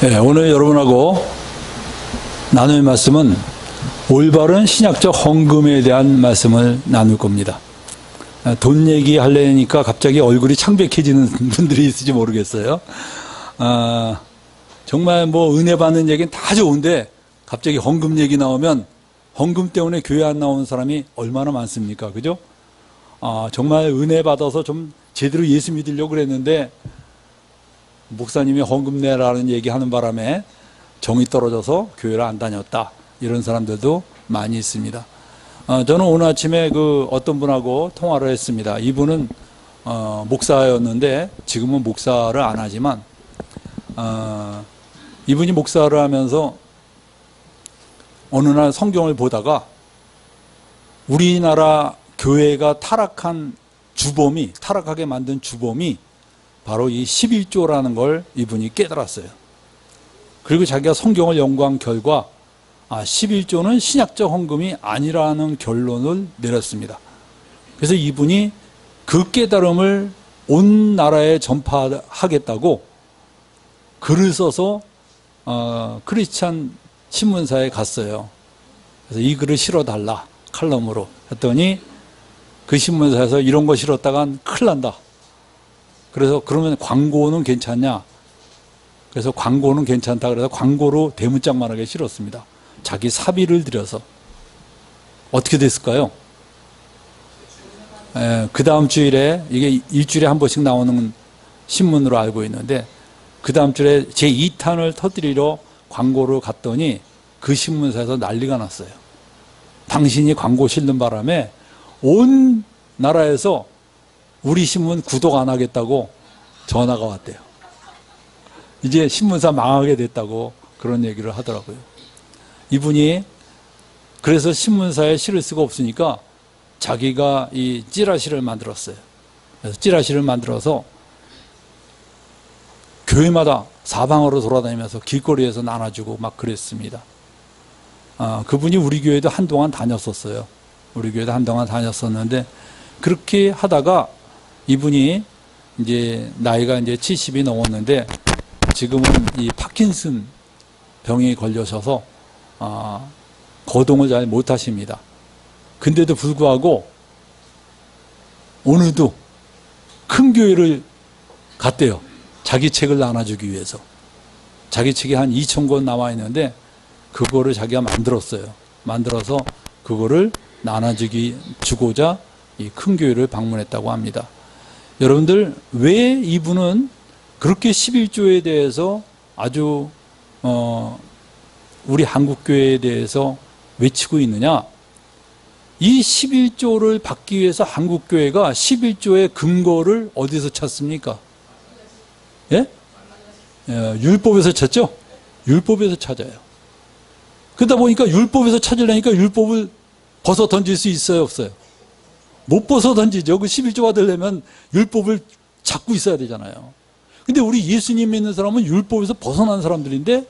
네, 오늘 여러분하고 나눌 말씀은 올바른 신약적 헌금에 대한 말씀을 나눌 겁니다. 돈 얘기하려니까 갑자기 얼굴이 창백해지는 분들이 있을지 모르겠어요. 정말 뭐 은혜 받는 얘기는 다 좋은데 갑자기 헌금 얘기 나오면 헌금 때문에 교회 안 나오는 사람이 얼마나 많습니까? 그죠? 정말 은혜 받아서 좀 제대로 예수 믿으려고 그랬는데 목사님이 헌금 내라는 얘기하는 바람에 정이 떨어져서 교회를 안 다녔다. 이런 사람들도 많이 있습니다. 저는 오늘 아침에 어떤 분하고 통화를 했습니다. 이분은 목사였는데 지금은 목사를 안 하지만 이분이 목사를 하면서 어느 날 성경을 보다가 우리나라 교회가 타락하게 만든 주범이 바로 이 11조라는 걸 이분이 깨달았어요. 그리고 자기가 성경을 연구한 결과 11조는 신약적 헌금이 아니라는 결론을 내렸습니다. 그래서 이분이 그 깨달음을 온 나라에 전파하겠다고 글을 써서 크리스찬 신문사에 갔어요. 그래서 이 글을 실어달라 칼럼으로 했더니 그 신문사에서 이런 거 실었다간 큰일 난다. 그래서 그러면 광고는 괜찮냐? 그래서 광고는 괜찮다. 그래서 광고로 대문짝만하게 실었습니다. 자기 사비를 들여서. 어떻게 됐을까요? 그 다음 주일에, 이게 일주일에 한 번씩 나오는 신문으로 알고 있는데, 그 다음 주에 제 2탄을 터뜨리러 광고를 갔더니 그 신문사에서 난리가 났어요. 당신이 광고 실는 바람에 온 나라에서 우리 신문 구독 안 하겠다고 전화가 왔대요. 이제 신문사 망하게 됐다고 그런 얘기를 하더라고요. 이분이 그래서 신문사에 실을 수가 없으니까 자기가 이 찌라시를 만들었어요. 그래서 찌라시를 만들어서 교회마다 사방으로 돌아다니면서 길거리에서 나눠주고 막 그랬습니다. 그분이 우리 교회도 한동안 다녔었어요. 우리 교회도 한동안 다녔었는데 그렇게 하다가 이분이 이제 나이가 이제 70이 넘었는데 지금은 이 파킨슨 병에 걸려셔서 거동을 잘 못하십니다. 근데도 불구하고 오늘도 큰 교회를 갔대요. 자기 책을 나눠주기 위해서. 자기 책이 한 2,000권 나와 있는데 그거를 자기가 만들었어요. 만들어서 그거를 주고자 이 큰 교회를 방문했다고 합니다. 여러분들 왜 이분은 그렇게 11조에 대해서 아주 우리 한국교회에 대해서 외치고 있느냐? 이 11조를 받기 위해서 한국교회가 11조의 근거를 어디서 찾습니까? 예? 율법에서 찾죠? 율법에서 찾아요. 그러다 보니까 율법에서 찾으려니까 율법을 벗어 던질 수 있어요, 없어요? 못 벗어 던지죠. 그 11조가 되려면 율법을 잡고 있어야 되잖아요. 근데 우리 예수님 믿는 사람은 율법에서 벗어난 사람들인데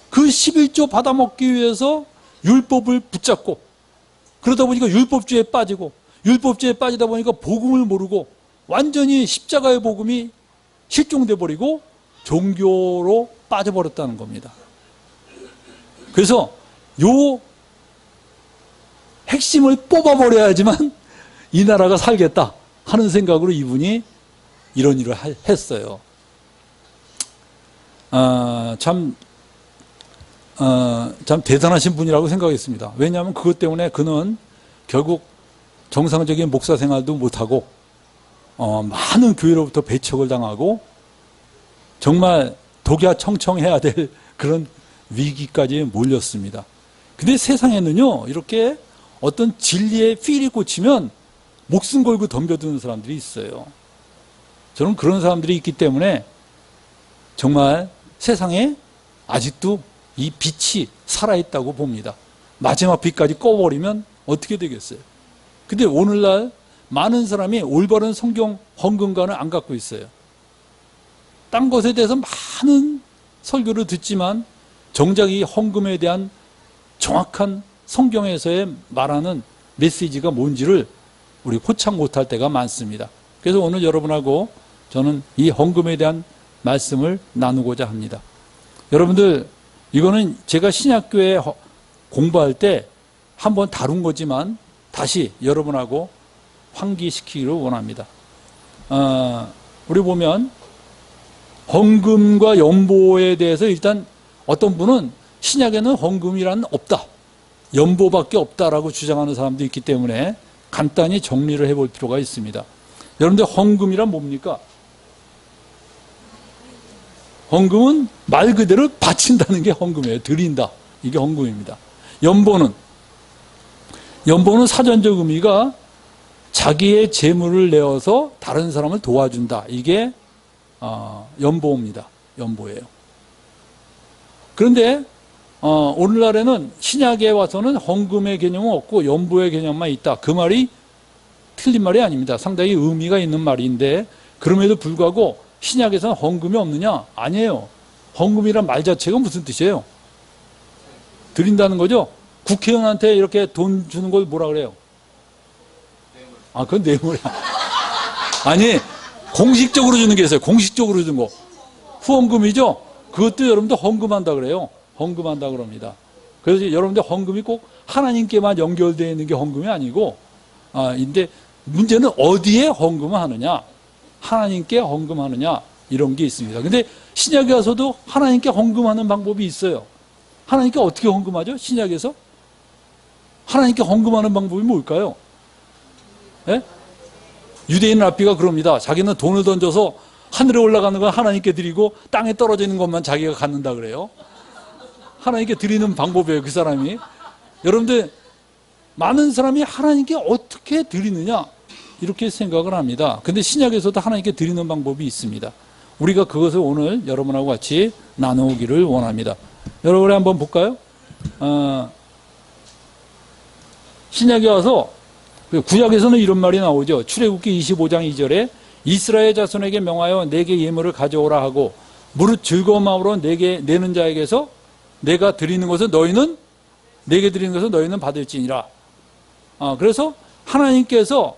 그 11조 받아먹기 위해서 율법을 붙잡고 그러다 보니까 율법주의에 빠지고 율법주의에 빠지다 보니까 복음을 모르고 완전히 십자가의 복음이 실종돼 버리고 종교로 빠져버렸다는 겁니다. 그래서 요 핵심을 뽑아버려야지만 이 나라가 살겠다 하는 생각으로 이분이 이런 일을 했어요. 참 대단하신 분이라고 생각했습니다. 왜냐하면 그것 때문에 그는 결국 정상적인 목사 생활도 못하고 많은 교회로부터 배척을 당하고 정말 독야청청해야 될 그런 위기까지 몰렸습니다. 근데 세상에는요, 이렇게 어떤 진리의 필이 꽂히면 목숨 걸고 덤벼드는 사람들이 있어요. 저는 그런 사람들이 있기 때문에 정말 세상에 아직도 이 빛이 살아있다고 봅니다. 마지막 빛까지 꺼버리면 어떻게 되겠어요? 근데 오늘날 많은 사람이 올바른 성경 헌금관을 안 갖고 있어요. 딴 것에 대해서 많은 설교를 듣지만 정작 이 헌금에 대한 정확한 성경에서의 말하는 메시지가 뭔지를 우리 포착 못할 때가 많습니다. 그래서 오늘 여러분하고 저는 이 헌금에 대한 말씀을 나누고자 합니다. 여러분들, 이거는 제가 신약교회 공부할 때 한번 다룬 거지만 다시 여러분하고 환기시키기를 원합니다. 우리 보면 헌금과 연보에 대해서 일단 어떤 분은 신약에는 헌금이란 없다, 연보밖에 없다라고 주장하는 사람도 있기 때문에 간단히 정리를 해볼 필요가 있습니다. 여러분들, 헌금이란 뭡니까? 헌금은 말 그대로 바친다는 게 헌금이에요. 드린다. 이게 헌금입니다. 연보는 사전적 의미가 자기의 재물을 내어서 다른 사람을 도와준다. 이게 연보입니다. 연보예요. 그런데 오늘날에는 신약에 와서는 헌금의 개념은 없고 연보의 개념만 있다. 그 말이 틀린 말이 아닙니다. 상당히 의미가 있는 말인데, 그럼에도 불구하고 신약에서는 헌금이 없느냐? 아니에요. 헌금이란 말 자체가 무슨 뜻이에요? 드린다는 거죠? 국회의원한테 이렇게 돈 주는 걸 뭐라 그래요? 그건 뇌물이야. 아니, 공식적으로 주는 게 있어요. 공식적으로 주는 거. 후원금이죠? 그것도 여러분들 헌금한다 그래요. 헌금한다 그럽니다. 그래서 여러분들 헌금이 꼭 하나님께만 연결되어 있는 게 헌금이 아니고, 근데 문제는 어디에 헌금을 하느냐? 하나님께 헌금하느냐? 이런 게 있습니다. 근데 신약에 와서도 하나님께 헌금하는 방법이 있어요. 하나님께 어떻게 헌금하죠? 신약에서? 하나님께 헌금하는 방법이 뭘까요? 예? 유대인 랍비가 그럽니다. 자기는 돈을 던져서 하늘에 올라가는 건 하나님께 드리고 땅에 떨어지는 것만 자기가 갖는다 그래요. 하나님께 드리는 방법이에요, 그 사람이. 여러분들, 많은 사람이 하나님께 어떻게 드리느냐, 이렇게 생각을 합니다. 근데 신약에서도 하나님께 드리는 방법이 있습니다. 우리가 그것을 오늘 여러분하고 같이 나누기를 원합니다. 여러분, 우리 한번 볼까요? 신약에 와서 구약에서는 이런 말이 나오죠. 출애굽기 25장 2절에 이스라엘 자손에게 명하여 내게 예물을 가져오라 하고 무릇 즐거운 마음으로 내게 내는 자에게서 내가 드리는 것은 너희는 내게 드리는 것은 너희는 받을지니라. 그래서 하나님께서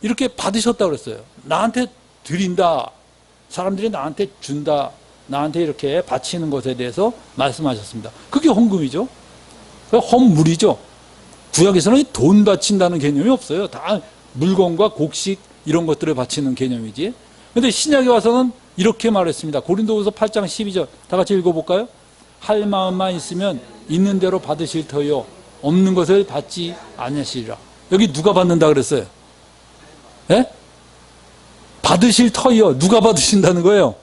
이렇게 받으셨다 그랬어요. 나한테 드린다, 사람들이 나한테 준다, 나한테 이렇게 바치는 것에 대해서 말씀하셨습니다. 그게 헌금이죠. 헌물이죠. 구약에서는 돈 바친다는 개념이 없어요. 다 물건과 곡식 이런 것들을 바치는 개념이지. 그런데 신약에 와서는 이렇게 말했습니다. 고린도후서 8장 12절 다 같이 읽어볼까요? 할 마음만 있으면 있는 대로 받으실 터요 없는 것을 받지 아니하시리라. 여기 누가 받는다 그랬어요? 예? 받으실 터요. 누가 받으신다는 거예요?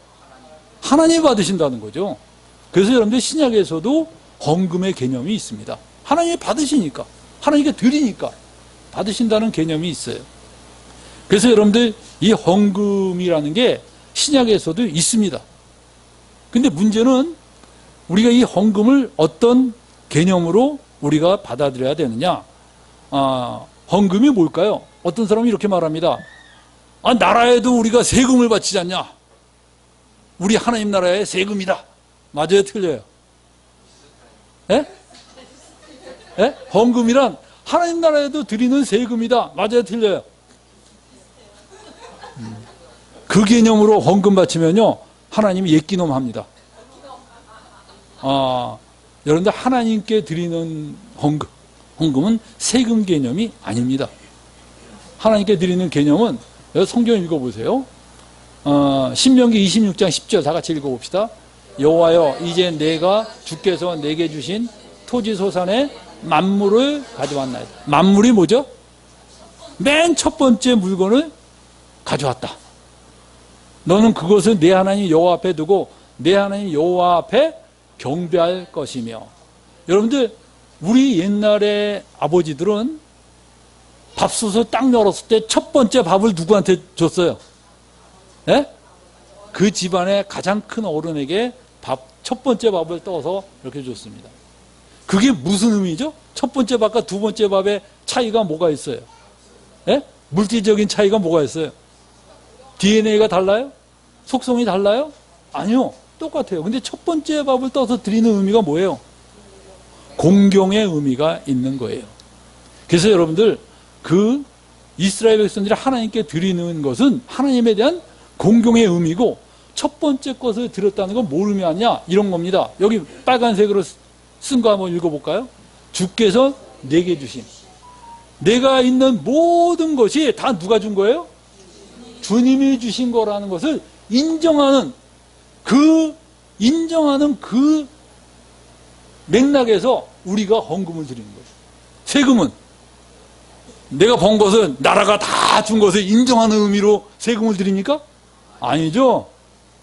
하나님이 받으신다는 거죠. 그래서 여러분들, 신약에서도 헌금의 개념이 있습니다. 하나님이 받으시니까, 하나님께 드리니까 받으신다는 개념이 있어요. 그래서 여러분들, 이 헌금이라는 게 신약에서도 있습니다. 근데 문제는 우리가 이 헌금을 어떤 개념으로 우리가 받아들여야 되느냐? 헌금이 뭘까요? 어떤 사람이 이렇게 말합니다. 나라에도 우리가 세금을 바치지 않냐? 우리 하나님 나라의 세금이다. 맞아요, 틀려요? 예? 예? 헌금이란 하나님 나라에도 드리는 세금이다. 맞아요, 틀려요? 그 개념으로 헌금 바치면요, 하나님이 옛기놈 합니다. 여러분들, 하나님께 드리는 헌금은 세금 개념이 아닙니다. 하나님께 드리는 개념은, 성경 읽어보세요. 신명기 26장 10절 다 같이 읽어봅시다. 여호와여, 이제 내가 주께서 내게 주신 토지 소산의 만물을 가져왔나이다. 만물이 뭐죠? 맨 첫 번째 물건을 가져왔다. 너는 그것을 내 하나님 여호와 앞에 두고 내 하나님 여호와 앞에 경배할 것이며. 여러분들, 우리 옛날에 아버지들은 밥솥을 딱 열었을 때 첫 번째 밥을 누구한테 줬어요? 예? 그 집안의 가장 큰 어른에게 첫 번째 밥을 떠서 이렇게 줬습니다. 그게 무슨 의미죠? 첫 번째 밥과 두 번째 밥의 차이가 뭐가 있어요? 예? 물질적인 차이가 뭐가 있어요? DNA가 달라요? 속성이 달라요? 아니요, 똑같아요. 근데 첫 번째 밥을 떠서 드리는 의미가 뭐예요? 공경의 의미가 있는 거예요. 그래서 여러분들, 그 이스라엘 백성들이 하나님께 드리는 것은 하나님에 대한 공경의 의미고, 첫 번째 것을 드렸다는 건 뭘 의미하냐? 이런 겁니다. 여기 빨간색으로 쓴 거 한번 읽어볼까요? 주께서 내게 주신. 내가 있는 모든 것이 다 누가 준 거예요? 주님이 주신 거라는 것을 인정하는 그 맥락에서 우리가 헌금을 드리는 거예요. 세금은 내가 번 것은 나라가 다 준 것을 인정하는 의미로 세금을 드립니까? 아니죠.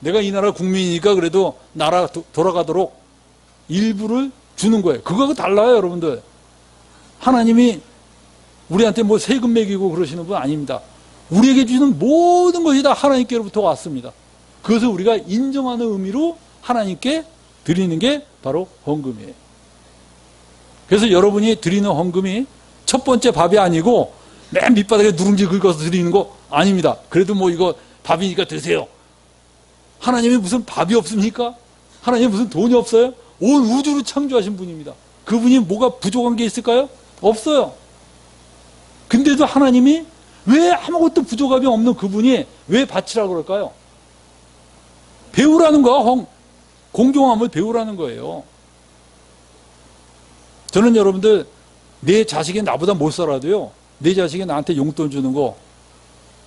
내가 이 나라 국민이니까 그래도 나라 돌아가도록 일부를 주는 거예요. 그거하고 달라요, 여러분들. 하나님이 우리한테 뭐 세금 매기고 그러시는 분 아닙니다. 우리에게 주는 모든 것이 다 하나님께로부터 왔습니다. 그것을 우리가 인정하는 의미로 하나님께 드리는 게 바로 헌금이에요. 그래서 여러분이 드리는 헌금이 첫 번째 밥이 아니고 맨 밑바닥에 누룽지 긁어서 드리는 거 아닙니다. 그래도 뭐 이거 밥이니까 드세요. 하나님이 무슨 밥이 없습니까? 하나님이 무슨 돈이 없어요? 온 우주를 창조하신 분입니다. 그분이 뭐가 부족한 게 있을까요? 없어요. 근데도 하나님이 왜 아무것도 부족함이 없는 그분이 왜 바치라고 그럴까요? 배우라는 거야. 공경함을 배우라는 거예요. 저는 여러분들 내 자식이 나보다 못 살아도요, 내 자식이 나한테 용돈 주는 거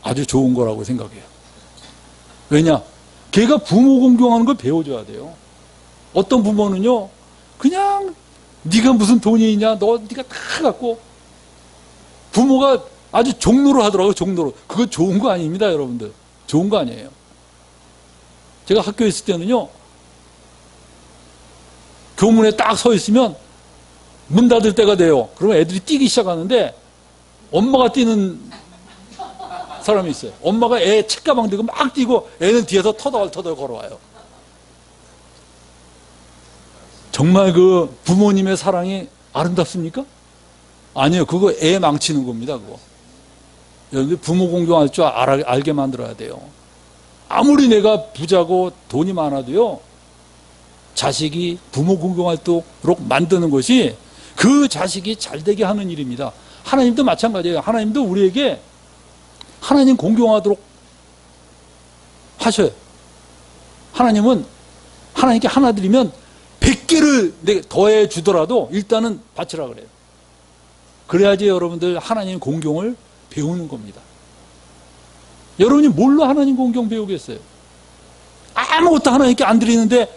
아주 좋은 거라고 생각해요. 왜냐? 걔가 부모 공경하는 걸 배워줘야 돼요. 어떤 부모는요, 그냥 네가 무슨 돈이 있냐, 네가 다 갖고, 부모가 아주 종로로 하더라고요. 종로로. 그거 좋은 거 아닙니다, 여러분들. 좋은 거 아니에요. 제가 학교에 있을 때는요, 교문에 딱 서 있으면 문 닫을 때가 돼요. 그러면 애들이 뛰기 시작하는데 엄마가 뛰는 사람이 있어요. 엄마가 애 책가방 들고 막 뛰고 애는 뒤에서 터덜터덜 걸어와요. 정말 그 부모님의 사랑이 아름답습니까? 아니에요. 그거 애 망치는 겁니다. 그거. 여러분들 부모 공경할 줄 알게 만들어야 돼요. 아무리 내가 부자고 돈이 많아도요, 자식이 부모 공경하도록 만드는 것이 그 자식이 잘되게 하는 일입니다. 하나님도 마찬가지예요. 하나님도 우리에게 하나님 공경하도록 하셔요. 하나님은 하나님께 하나 드리면 100개를 더해 주더라도 일단은 바치라 그래요. 그래야지 여러분들 하나님 공경을 배우는 겁니다. 여러분이 뭘로 하나님 공경 배우겠어요? 아무것도 하나님께 안 드리는데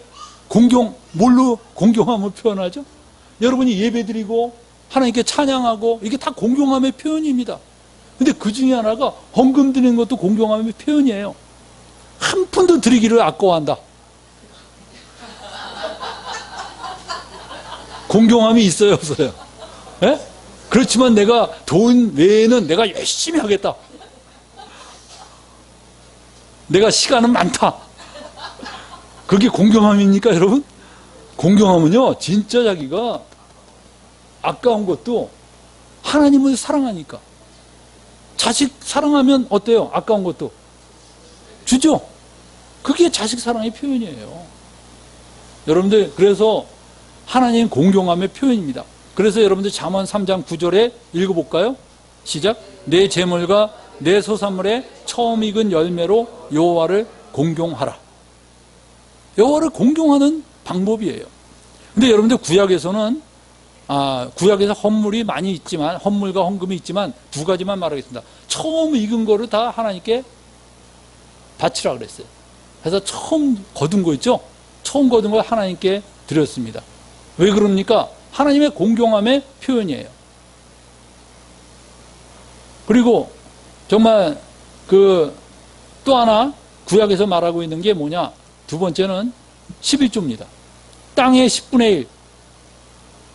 뭘로 공경함을 표현하죠? 여러분이 예배 드리고 하나님께 찬양하고 이게 다 공경함의 표현입니다. 근데 그 중에 하나가 헌금 드리는 것도 공경함의 표현이에요. 한 푼도 드리기를 아까워한다. 공경함이 있어요, 없어요? 예? 그렇지만 내가 돈 외에는 내가 열심히 하겠다. 내가 시간은 많다. 그게 공경함입니까, 여러분? 공경함은요, 진짜 자기가 아까운 것도 하나님을 사랑하니까. 자식 사랑하면 어때요? 아까운 것도 주죠. 그게 자식 사랑의 표현이에요. 여러분들, 그래서 하나님 공경함의 표현입니다. 그래서 여러분들 잠언 3장 9절에 읽어볼까요? 시작. 내 재물과 내 소산물에 처음 익은 열매로 여호와를 공경하라. 여호와를 공경하는 방법이에요. 근데 여러분들 구약에서는 구약에서 헌물이 많이 있지만, 헌물과 헌금이 있지만 두 가지만 말하겠습니다. 처음 익은 거를 다 하나님께 바치라 그랬어요. 그래서 처음 거둔 거 있죠? 처음 거둔 걸 하나님께 드렸습니다. 왜 그럽니까? 하나님의 공경함의 표현이에요. 그리고 정말 또 하나 구약에서 말하고 있는 게 뭐냐? 두 번째는 11조입니다. 땅의 10분의 1.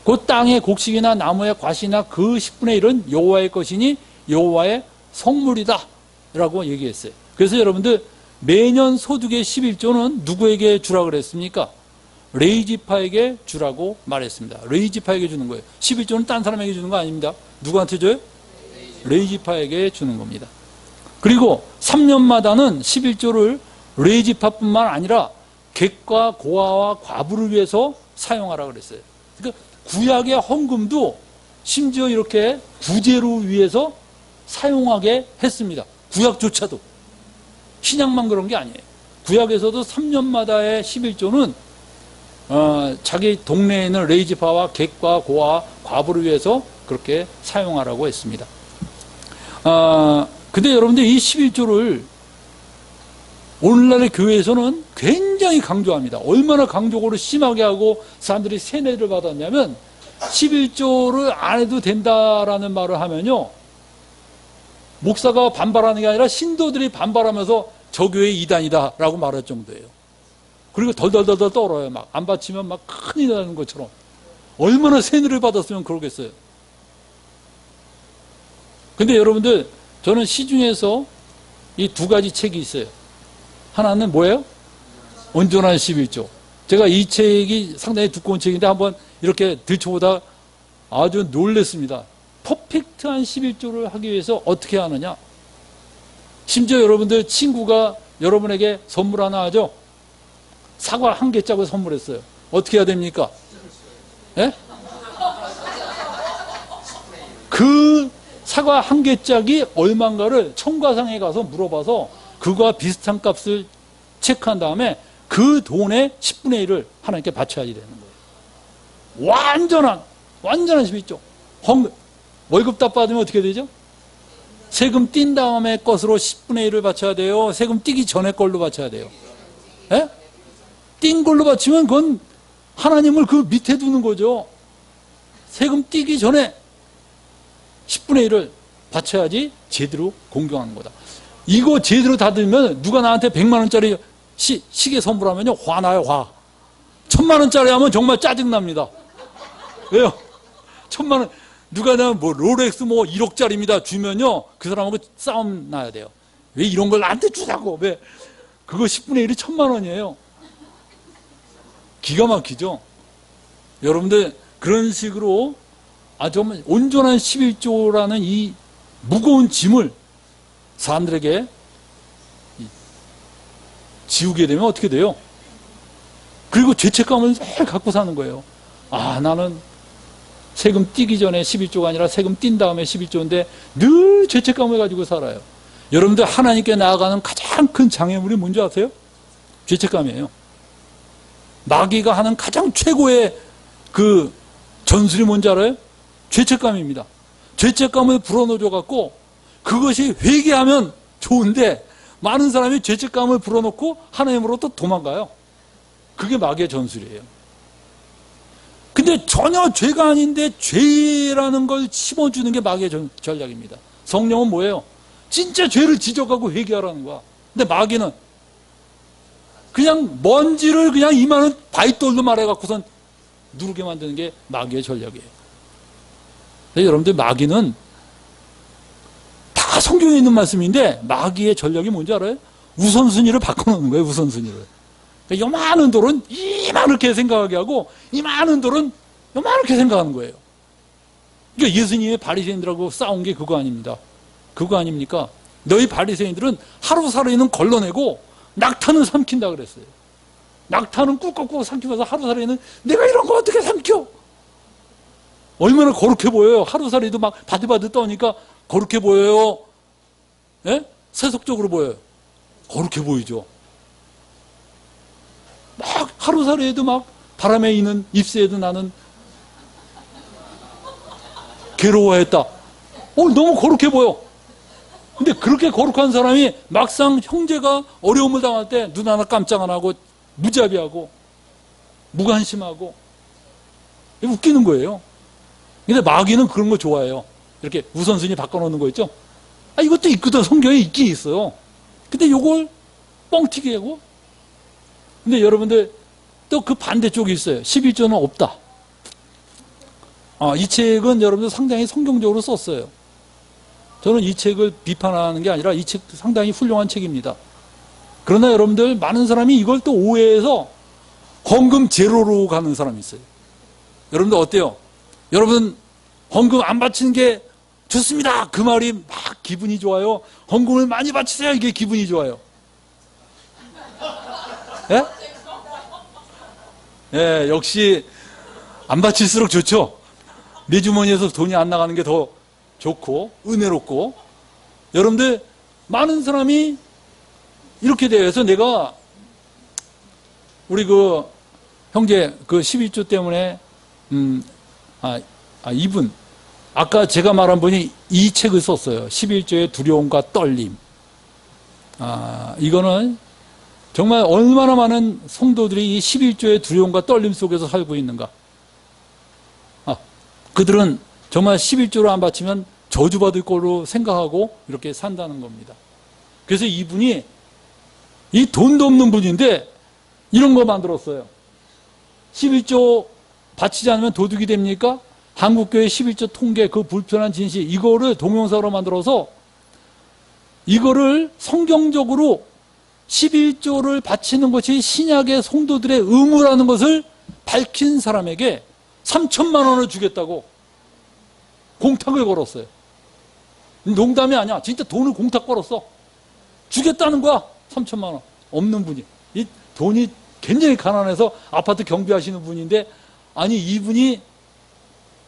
그 땅의 곡식이나 나무의 과실이나 그 10분의 1은 여호와의 것이니 여호와의 성물이다 라고 얘기했어요. 그래서 여러분들 매년 소득의 11조는 누구에게 주라고 그랬습니까? 레위지파에게 주라고 말했습니다. 레위지파에게 주는 거예요. 11조는 딴 사람에게 주는 거 아닙니다. 누구한테 줘요? 레위지파에게 주는 겁니다. 그리고 3년마다는 11조를 레위지파뿐만 아니라 객과 고아와 과부를 위해서 사용하라 그랬어요. 그러니까 구약의 헌금도 심지어 이렇게 구제를 위해서 사용하게 했습니다. 구약조차도. 신약만 그런 게 아니에요. 구약에서도 3년마다의 11조는 자기 동네에 있는 레이지파와 객과 고와 과부를 위해서 그렇게 사용하라고 했습니다. 근데 여러분들 이 11조를 오늘날의 교회에서는 굉장히 강조합니다. 얼마나 강조를 심하게 하고 사람들이 세뇌를 받았냐면 11조를 안 해도 된다라는 말을 하면요, 목사가 반발하는 게 아니라 신도들이 반발하면서 저 교회 이단이다라고 말할 정도예요. 그리고 덜덜덜 떨어요. 막 안 바치면 막 큰일 나는 것처럼. 얼마나 세뇌를 받았으면 그러겠어요. 근데 여러분들, 저는 시중에서 이 두 가지 책이 있어요. 하나는 뭐예요? 온전한 11조. 제가 이 책이 상당히 두꺼운 책인데 한번 이렇게 들춰보다 아주 놀랐습니다. 퍼펙트한 11조를 하기 위해서 어떻게 하느냐? 심지어 여러분들 친구가 여러분에게 선물 하나 하죠? 사과 1개 짝을 선물했어요. 어떻게 해야 됩니까? 예? 그 사과 1개 짝이 얼마인가를 청과상에 가서 물어봐서 그거와 비슷한 값을 체크한 다음에 그 돈의 10분의 1을 하나님께 바쳐야 되는 거예요. 완전한 11조. 월급 딱 받으면 어떻게 되죠? 세금 띈 다음에 것으로 10분의 1을 바쳐야 돼요? 세금 띄기 전에 걸로 바쳐야 돼요? 예? 띈 걸로 바치면 그건 하나님을 그 밑에 두는 거죠. 세금 띄기 전에 10분의 1을 바쳐야지 제대로 공경하는 거다. 이거 제대로 다 들면 누가 나한테 100만 원짜리 시계 선물하면요, 화나요, 화. 1000만 원짜리 하면 정말 짜증납니다. 왜요? 1000만 원, 누가 나 뭐 롤렉스 뭐 1억짜리입니다 주면요, 그 사람하고 싸움 나야 돼요. 왜 이런 걸 나한테 주냐고. 왜? 그거 10분의 1이 1000만 원이에요. 기가 막히죠? 여러분들, 그런 식으로 정말 온전한 11조라는 이 무거운 짐을 사람들에게 지우게 되면 어떻게 돼요? 그리고 죄책감을 늘 갖고 사는 거예요. 나는 세금 띄기 전에 11조가 아니라 세금 띈 다음에 11조인데 늘 죄책감을 가지고 살아요. 여러분들, 하나님께 나아가는 가장 큰 장애물이 뭔지 아세요? 죄책감이에요. 마귀가 하는 가장 최고의 그 전술이 뭔지 알아요? 죄책감입니다. 죄책감을 불어넣어줘 갖고 그것이 회개하면 좋은데 많은 사람이 죄책감을 불어넣고 하나님으로부터 도망가요. 그게 마귀의 전술이에요. 근데 전혀 죄가 아닌데 죄라는 걸 심어주는 게 마귀의 전략입니다. 성령은 뭐예요? 진짜 죄를 지적하고 회개하라는 거야. 근데 마귀는 그냥 먼지를 그냥 이만한 바위돌로 말해갖고선 누르게 만드는 게 마귀의 전략이에요. 근데 여러분들, 마귀는 다 성경에 있는 말씀인데 마귀의 전략이 뭔지 알아요? 우선순위를 바꿔놓는 거예요. 우선순위를. 그러니까 요만한 돌은 이만하게 생각하게 하고 이만한 돌은 요만하게 생각하는 거예요. 그러니까 예수님의 바리새인들하고 싸운 게 그거 아닙니다. 그거 아닙니까? 너희 바리새인들은 하루살이는 걸러내고 낙타는 삼킨다 그랬어요. 낙타는 꾹꾹꾹 삼키면서 하루살이는 내가 이런 거 어떻게 삼켜? 얼마나 거룩해 보여요. 하루살이도 막 바들바들 떠니까 거룩해 보여요. 예? 세속적으로 보여요. 거룩해 보이죠. 막 하루살이에도 막 바람에 있는 잎새에도 나는 괴로워했다. 너무 거룩해 보여. 근데 그렇게 거룩한 사람이 막상 형제가 어려움을 당할 때 눈 하나 깜짝 안 하고 무자비하고 무관심하고 웃기는 거예요. 근데 마귀는 그런 거 좋아해요. 이렇게 우선순위 바꿔놓는 거 있죠? 이것도 있거든. 성경에 있긴 있어요. 근데 요걸 뻥튀기 하고. 근데 여러분들, 또 그 반대쪽이 있어요. 11조는 없다. 이 책은 여러분들 상당히 성경적으로 썼어요. 저는 이 책을 비판하는 게 아니라 이 책 상당히 훌륭한 책입니다. 그러나 여러분들, 많은 사람이 이걸 또 오해해서 헌금 제로로 가는 사람이 있어요. 여러분들 어때요? 여러분, 헌금 안 바치는 게 좋습니다. 그 말이 막 기분이 좋아요. 헌금을 많이 바치세요. 이게 기분이 좋아요. 예? 예, 역시 안 바칠수록 좋죠. 내 주머니에서 돈이 안 나가는 게 더 좋고 은혜롭고. 여러분들, 많은 사람이 이렇게 돼서 내가 우리 형제 11조 때문에 이분 아까 제가 말한 분이 이 책을 썼어요. 11조의 두려움과 떨림. 이거는 정말 얼마나 많은 성도들이 이 11조의 두려움과 떨림 속에서 살고 있는가. 그들은 정말 11조를 안 바치면 저주받을 거로 생각하고 이렇게 산다는 겁니다. 그래서 이분이 이 돈도 없는 분인데 이런 거 만들었어요. 11조 바치지 않으면 도둑이 됩니까? 한국교회 11조 통계 그 불편한 진실 이거를 동영상으로 만들어서 이거를 성경적으로 11조를 바치는 것이 신약의 성도들의 의무라는 것을 밝힌 사람에게 3천만 원을 주겠다고 공탁을 걸었어요. 농담이 아니야. 진짜 돈을 공탁 걸었어. 주겠다는 거야. 3천만 원. 없는 분이. 이 돈이 굉장히 가난해서 아파트 경비하시는 분인데 아니 이분이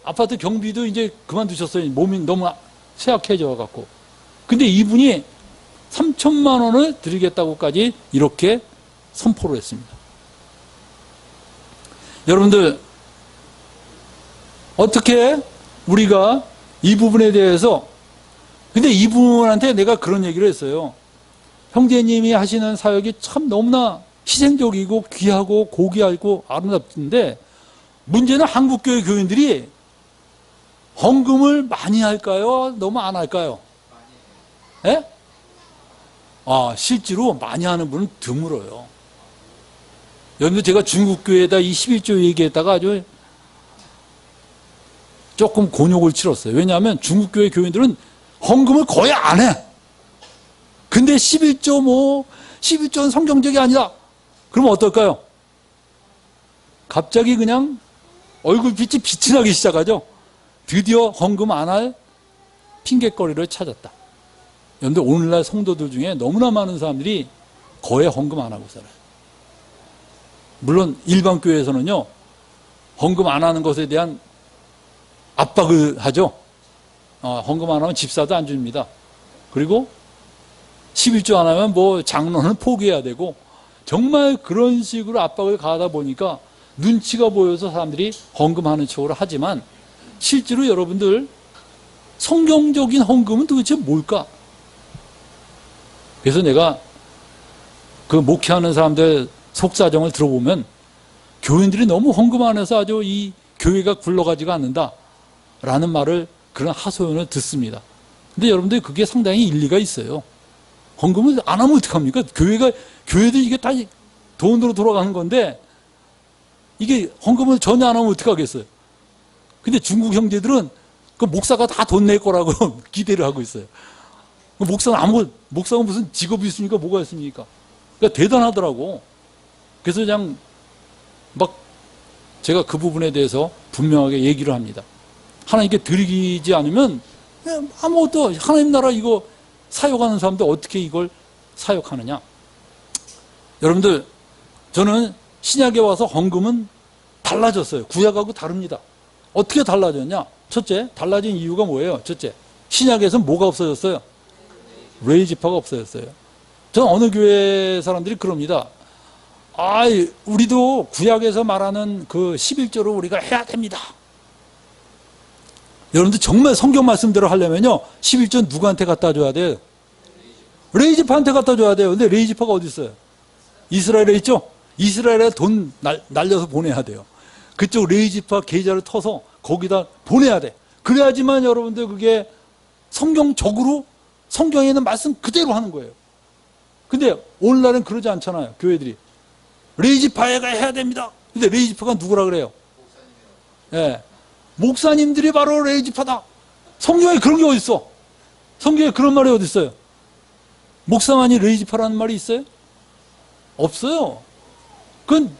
아파트 경비도 이제 그만두셨어요. 몸이 너무 쇠약해져 갖고. 근데 이분이 3천만 원을 드리겠다고까지 이렇게 선포를 했습니다. 여러분들 어떻게 우리가 이 부분에 대해서 근데 이분한테 내가 그런 얘기를 했어요. 형제님이 하시는 사역이 참 너무나 희생적이고 귀하고 고귀하고 아름답던데 문제는 한국교회 교인들이 헌금을 많이 할까요? 너무 안 할까요? 예? 실제로 많이 하는 분은 드물어요. 여러분들 제가 중국교회에다 이 11조 얘기했다가 아주 조금 곤욕을 치렀어요. 왜냐하면 중국교회 교인들은 헌금을 거의 안 해. 근데 11조는 성경적이 아니다. 그러면 어떨까요? 갑자기 그냥 얼굴빛이 빛이 나기 시작하죠. 드디어 헌금 안 할 핑계거리를 찾았다. 그런데 오늘날 성도들 중에 너무나 많은 사람들이 거의 헌금 안 하고 살아요. 물론 일반 교회에서는요. 헌금 안 하는 것에 대한 압박을 하죠. 헌금 안 하면 집사도 안 줍니다. 그리고 11조 안 하면 장로는 포기해야 되고 정말 그런 식으로 압박을 가하다 보니까 눈치가 보여서 사람들이 헌금하는 척으로 하지만 실제로 여러분들 성경적인 헌금은 도대체 뭘까? 그래서 내가 그 목회하는 사람들 속사정을 들어보면 교인들이 너무 헌금 안 해서 아주 이 교회가 굴러가지가 않는다라는 말을 그런 하소연을 듣습니다. 근데 여러분들 그게 상당히 일리가 있어요. 헌금을 안 하면 어떡합니까? 교회도 이게 다 돈으로 돌아가는 건데 이게 헌금을 전혀 안 하면 어떡하겠어요? 근데 중국 형제들은 그 목사가 다 돈 낼 거라고 기대를 하고 있어요. 목사는 무슨 직업이 있습니까? 뭐가 있습니까? 그러니까 대단하더라고. 그래서 그냥 제가 그 부분에 대해서 분명하게 얘기를 합니다. 하나님께 드리지 않으면 아무것도 하나님 나라 이거 사역하는 사람들 어떻게 이걸 사역하느냐? 여러분들 저는 신약에 와서 헌금은 달라졌어요. 구약하고 다릅니다. 어떻게 달라졌냐? 첫째, 달라진 이유가 뭐예요? 첫째, 신약에서 뭐가 없어졌어요? 레위지파가 없어졌어요. 저는 어느 교회 사람들이 그럽니다. 우리도 구약에서 말하는 그 11조를 우리가 해야 됩니다. 여러분들 정말 성경 말씀대로 하려면요 11조 누구한테 갖다 줘야 돼요? 레위지파한테 갖다 줘야 돼요. 근데 레위지파가 어디 있어요? 이스라엘에 있죠? 이스라엘에 돈 날려서 보내야 돼요. 그쪽 레위지파 계좌를 터서 거기다 보내야 돼. 그래야지만 여러분들 그게 성경적으로 성경에 있는 말씀 그대로 하는 거예요. 근데 오늘날은 그러지 않잖아요. 교회들이 레위지파가 해야 됩니다. 근데 레위지파가 누구라 그래요? 예, 목사님들이 바로 레위지파다. 성경에 그런 게 어디 있어? 성경에 그런 말이 어디 있어요? 목사만이 레위지파라는 말이 있어요? 없어요. 그건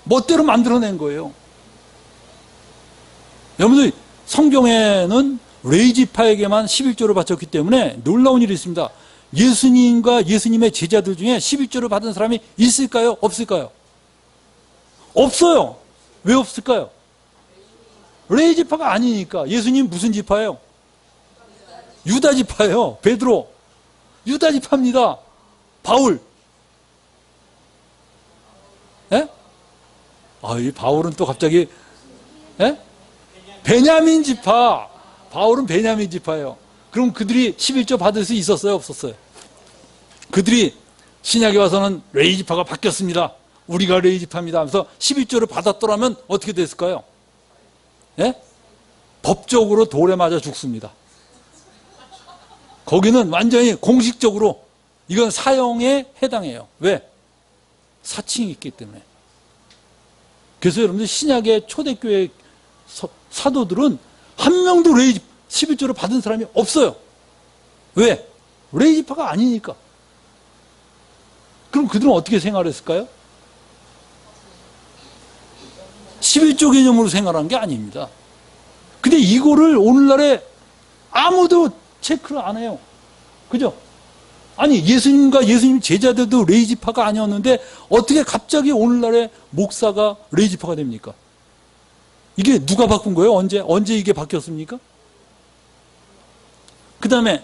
멋대로 만들어낸 거예요. 여러분들 성경에는 레위지파에게만 11조를 바쳤기 때문에 놀라운 일이 있습니다. 예수님과 예수님의 제자들 중에 11조를 받은 사람이 있을까요? 없을까요? 없어요. 왜 없을까요? 레위지파가 아니니까. 예수님 무슨 지파예요? 유다 지파예요. 베드로 유다 지파입니다. 바울, 예? 이 바울은 또 갑자기, 예? 베냐민 지파. 바울은 베냐민 지파예요. 그럼 그들이 11조 받을 수 있었어요? 없었어요? 그들이 신약에 와서는 레위 지파가 바뀌었습니다. 우리가 레위 지파입니다 하면서 11조를 받았더라면 어떻게 됐을까요? 예? 법적으로 돌에 맞아 죽습니다. 거기는 완전히 공식적으로 이건 사형에 해당해요. 왜? 사칭이 있기 때문에. 그래서 여러분들 신약의 초대교회 사도들은 한 명도 레위 11조를 받은 사람이 없어요. 왜? 레위 지파가 아니니까. 그럼 그들은 어떻게 생활했을까요? 11조 개념으로 생활한 게 아닙니다. 근데 이거를 오늘날에 아무도 체크를 안 해요. 그죠? 아니, 예수님과 예수님 제자들도 레위 지파가 아니었는데 어떻게 갑자기 오늘날에 목사가 레위 지파가 됩니까? 이게 누가 바꾼 거예요? 언제 이게 바뀌었습니까? 그 다음에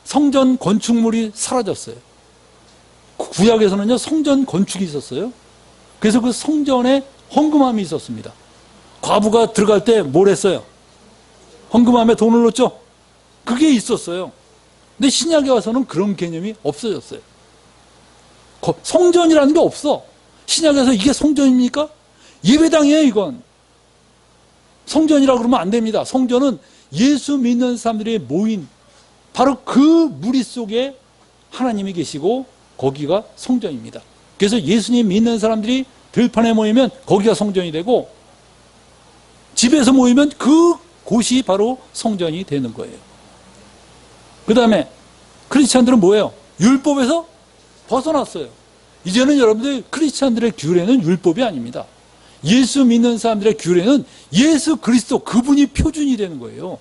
성전 건축물이 사라졌어요. 구약에서는요, 성전 건축이 있었어요. 그래서 그 성전에 헌금함이 있었습니다. 과부가 들어갈 때 뭘 했어요? 헌금함에 돈을 넣었죠? 그게 있었어요. 근데 신약에 와서는 그런 개념이 없어졌어요. 성전이라는 게 없어. 신약에서 이게 성전입니까? 예배당이에요, 이건. 성전이라고 그러면 안 됩니다. 성전은 예수 믿는 사람들이 모인 바로 그 무리 속에 하나님이 계시고 거기가 성전입니다. 그래서 예수님 믿는 사람들이 들판에 모이면 거기가 성전이 되고 집에서 모이면 그 곳이 바로 성전이 되는 거예요. 그 다음에 크리스찬들은 뭐예요? 율법에서 벗어났어요. 이제는 여러분들 크리스찬들의 규례는 율법이 아닙니다. 예수 믿는 사람들의 규례는 예수 그리스도 그분이 표준이 되는 거예요.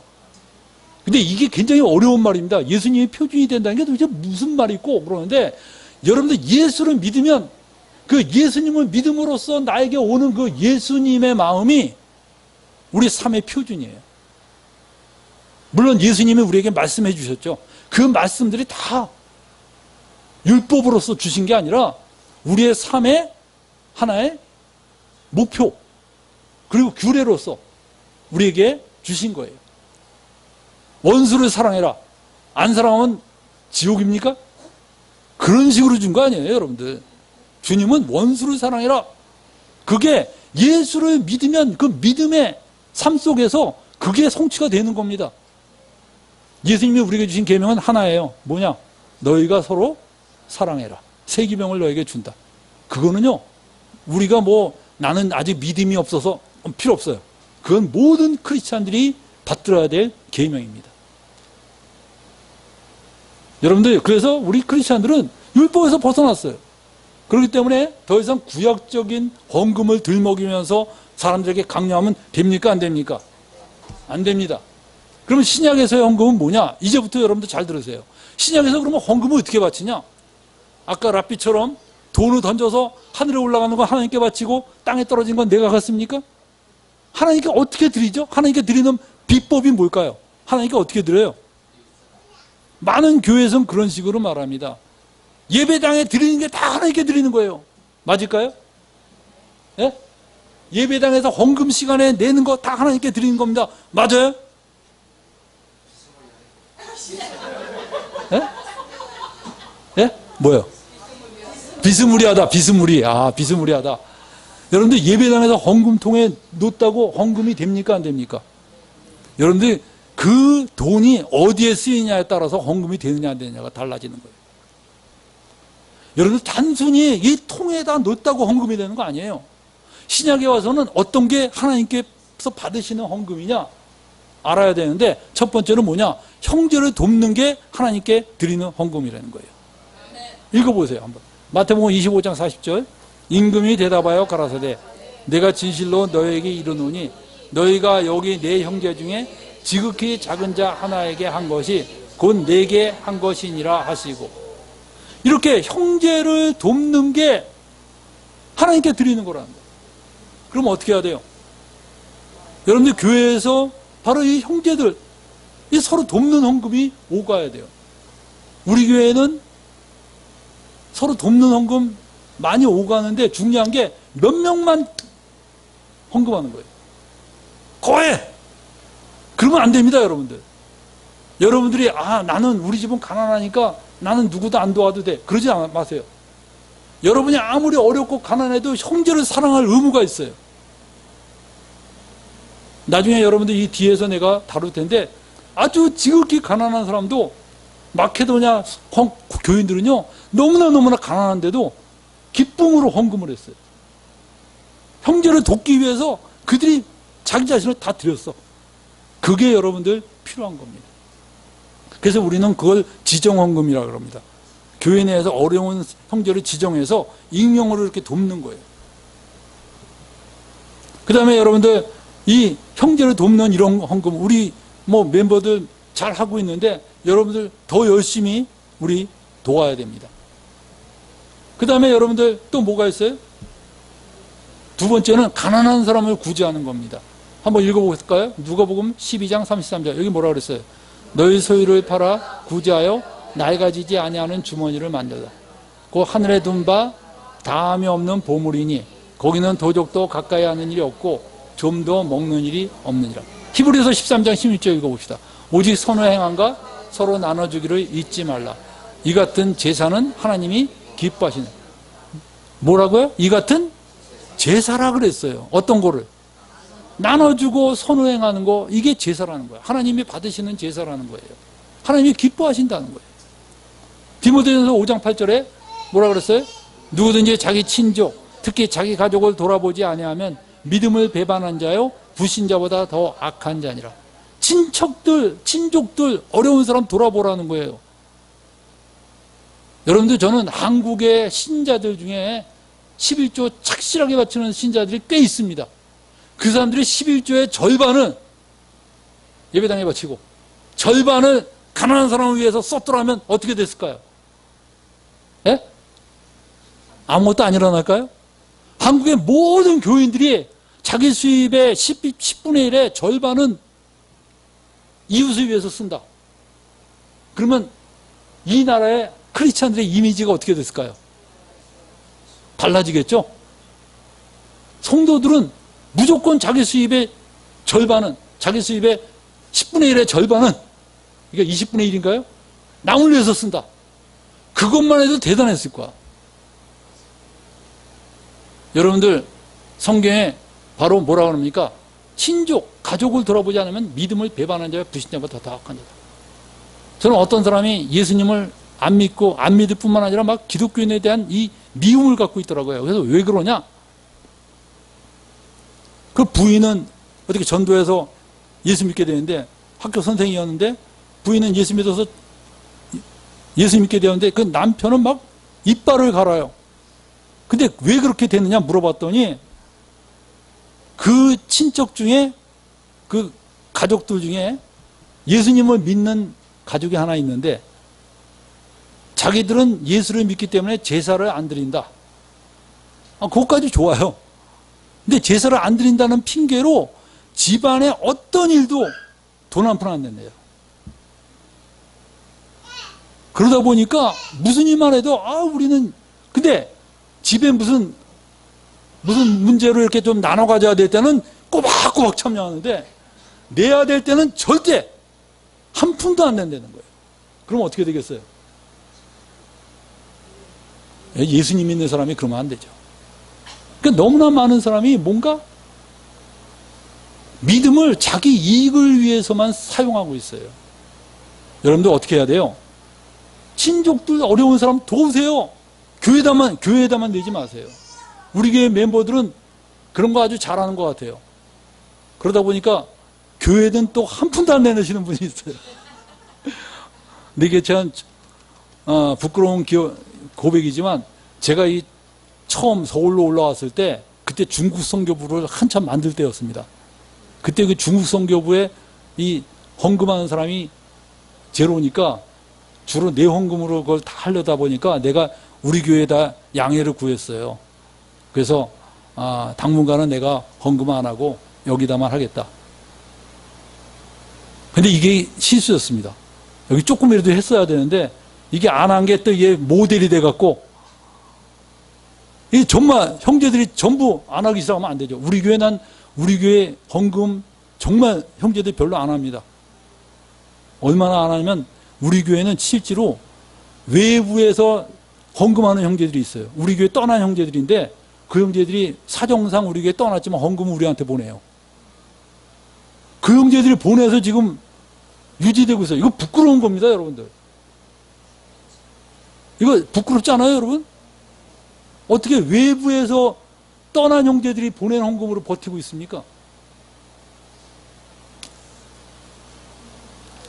근데 이게 굉장히 어려운 말입니다. 예수님이 표준이 된다는 게 도대체 무슨 말이고 그러는데 여러분들 예수를 믿으면 그 예수님을 믿음으로써 나에게 오는 그 예수님의 마음이 우리 삶의 표준이에요. 물론 예수님이 우리에게 말씀해 주셨죠. 그 말씀들이 다 율법으로서 주신 게 아니라 우리의 삶의 하나의 목표 그리고 규례로서 우리에게 주신 거예요. 원수를 사랑해라. 안 사랑하면 지옥입니까? 그런 식으로 준 거 아니에요, 여러분들. 주님은 원수를 사랑해라. 그게 예수를 믿으면 그 믿음의 삶 속에서 그게 성취가 되는 겁니다. 예수님이 우리에게 주신 계명은 하나예요. 뭐냐? 너희가 서로 사랑해라. 새 계명을 너에게 준다. 그거는요, 우리가 나는 아직 믿음이 없어서 필요 없어요. 그건 모든 크리스찬들이 받들어야 될 계명입니다. 여러분들, 그래서 우리 크리스찬들은 율법에서 벗어났어요. 그렇기 때문에 더 이상 구약적인 헌금을 들먹이면서 사람들에게 강요하면 됩니까? 안 됩니까? 안 됩니다. 그러면 신약에서의 헌금은 뭐냐? 이제부터 여러분들 잘 들으세요. 신약에서 그러면 헌금을 어떻게 바치냐? 아까 랍비처럼 돈을 던져서 하늘에 올라가는 건 하나님께 바치고 땅에 떨어진 건 내가 갖습니까? 하나님께 어떻게 드리죠? 하나님께 드리는 비법이 뭘까요? 하나님께 어떻게 드려요? 많은 교회에서는 그런 식으로 말합니다. 예배당에 드리는 게 다 하나님께 드리는 거예요. 맞을까요? 예? 예배당에서 헌금 시간에 내는 거 다 하나님께 드리는 겁니다. 맞아요? 예? 예? 뭐요? 비스무리하다, 비스무리. 비스무리하다. 여러분들 예배당에서 헌금통에 놓다고 헌금이 됩니까? 안 됩니까? 여러분들 그 돈이 어디에 쓰이냐에 따라서 헌금이 되느냐 안 되느냐가 달라지는 거예요. 여러분들 단순히 이 통에다 놓다고 헌금이 되는 거 아니에요. 신약에 와서는 어떤 게 하나님께서 받으시는 헌금이냐 알아야 되는데 첫 번째는 뭐냐? 형제를 돕는 게 하나님께 드리는 헌금이라는 거예요. 읽어보세요 한번. 마태복음 25장 40절. 임금이 대답하여 가라사대 내가 진실로 너희에게 이르노니 너희가 여기 내 형제 중에 지극히 작은 자 하나에게 한 것이 곧 내게 한 것이니라 하시고, 이렇게 형제를 돕는 게 하나님께 드리는 거라는 거예요. 그럼 어떻게 해야 돼요? 여러분들 교회에서 바로 이 형제들 이 서로 돕는 헌금이 오가야 돼요. 우리 교회는 서로 돕는 헌금 많이 오가는데 중요한 게 몇 명만 헌금하는 거예요. 거해! 그러면 안 됩니다, 여러분들. 여러분들이 나는 우리 집은 가난하니까 나는 누구도 안 도와도 돼. 그러지 마세요. 여러분이 아무리 어렵고 가난해도 형제를 사랑할 의무가 있어요. 나중에 여러분들 이 뒤에서 내가 다룰 텐데 아주 지극히 가난한 사람도 마케도냐 교인들은요 너무나 가난한데도 기쁨으로 헌금을 했어요. 형제를 돕기 위해서 그들이 자기 자신을 다 드렸어. 그게 여러분들 필요한 겁니다. 그래서 우리는 그걸 지정헌금이라고 합니다. 교회 내에서 어려운 형제를 지정해서 익명으로 이렇게 돕는 거예요. 그 다음에 여러분들 이 형제를 돕는 이런 헌금 우리 멤버들 잘 하고 있는데 여러분들 더 열심히 우리 도와야 됩니다. 그 다음에 여러분들 또 뭐가 있어요? 두 번째는 가난한 사람을 구제하는 겁니다. 한번 읽어볼까요? 누가복음 12장 33절 여기 뭐라 그랬어요? 너희 소유를 팔아 구제하여 낡아지지 아니하는 주머니를 만들라. 그 하늘에 둔 바 다함이 없는 보물이니 거기는 도적도 가까이 하는 일이 없고 좀도 먹는 일이 없느니라. 히브리서 13장 16절 읽어봅시다. 오직 선의 행함과 서로 나눠주기를 잊지 말라. 이 같은 제사는 하나님이 기뻐하시는. 뭐라고요? 이 같은 제사라 그랬어요. 어떤 거를? 나눠주고 선호행하는 거, 이게 제사라는 거예요. 하나님이 받으시는 제사라는 거예요. 하나님이 기뻐하신다는 거예요. 디모데전서 5장 8절에 뭐라 그랬어요? 누구든지 자기 친족, 특히 자기 가족을 돌아보지 아니하면 믿음을 배반한 자요 불신자보다 더 악한 자니라. 친척들, 친족들, 어려운 사람 돌아보라는 거예요. 여러분들 저는 한국의 신자들 중에 11조 착실하게 바치는 신자들이 꽤 있습니다. 그 사람들이 11조의 절반은 예배당에 바치고 절반을 가난한 사람을 위해서 썼더라면 어떻게 됐을까요? 예? 아무것도 안 일어날까요? 한국의 모든 교인들이 자기 수입의 10분의 1의 절반은 이웃을 위해서 쓴다. 그러면 이 나라의 크리스찬들의 이미지가 어떻게 됐을까요? 달라지겠죠? 성도들은 무조건 자기 수입의 절반은, 자기 수입의 10분의 1의 절반은, 이게 20분의 1인가요? 남을 위해서 쓴다. 그것만 해도 대단했을 거야. 여러분들, 성경에 바로 뭐라고 합니까? 친족, 가족을 돌아보지 않으면 믿음을 배반한 자와 불신자보다 더 악한 자다. 저는 어떤 사람이 예수님을 안 믿고, 안 믿을 뿐만 아니라 막 기독교인에 대한 이 미움을 갖고 있더라고요. 그래서 왜 그러냐? 그 부인은 어떻게 전도해서 예수 믿게 되는데 학교 선생이었는데 부인은 예수 믿어서 예수 믿게 되었는데 그 남편은 막 이빨을 갈아요. 근데 왜 그렇게 됐느냐 물어봤더니 그 친척 중에 그 가족들 중에 예수님을 믿는 가족이 하나 있는데 자기들은 예수를 믿기 때문에 제사를 안 드린다. 그것까지 좋아요. 근데 제사를 안 드린다는 핑계로 집안의 어떤 일도 돈 한 푼 안 낸대요. 그러다 보니까 무슨 일만 해도 우리는 근데 집에 무슨 문제로 이렇게 좀 나눠 가져야 될 때는 꼬박꼬박 참여하는데 내야 될 때는 절대 한 푼도 안 낸다는 거예요. 그럼 어떻게 되겠어요? 예수님 믿는 사람이 그러면 안 되죠. 그러니까 너무나 많은 사람이 뭔가 믿음을 자기 이익을 위해서만 사용하고 있어요. 여러분들 어떻게 해야 돼요? 친족들 어려운 사람 도우세요. 교회에다만 내지 마세요. 우리 교회 멤버들은 그런 거 아주 잘하는 것 같아요. 그러다 보니까 교회는 또 한 푼도 안 내놓으시는 분이 있어요. 근데 이게 참 부끄러운 고백이지만 제가 이 처음 서울로 올라왔을 때 그때 중국 선교부를 한참 만들 때였습니다. 그때 그 중국 선교부에 이 헌금하는 사람이 제로니까 주로 내 헌금으로 그걸 다 하려다 보니까 내가 우리 교회에다 양해를 구했어요. 그래서 당분간은 내가 헌금 안 하고 여기다만 하겠다. 근데 이게 실수였습니다. 여기 조금이라도 했어야 되는데 이게 안 한 게 또 이게 모델이 돼갖고 이 정말 형제들이 전부 안 하기 시작하면 안 되죠. 우리 교회 난 우리 교회 헌금 정말 형제들 별로 안 합니다. 얼마나 안 하냐면 우리 교회는 실제로 외부에서 헌금하는 형제들이 있어요. 우리 교회 떠난 형제들인데 그 형제들이 사정상 우리 교회 떠났지만 헌금을 우리한테 보내요. 그 형제들이 보내서 지금 유지되고 있어요. 이거 부끄러운 겁니다, 여러분들. 이거 부끄럽지 않아요, 여러분? 어떻게 외부에서 떠난 형제들이 보낸 헌금으로 버티고 있습니까?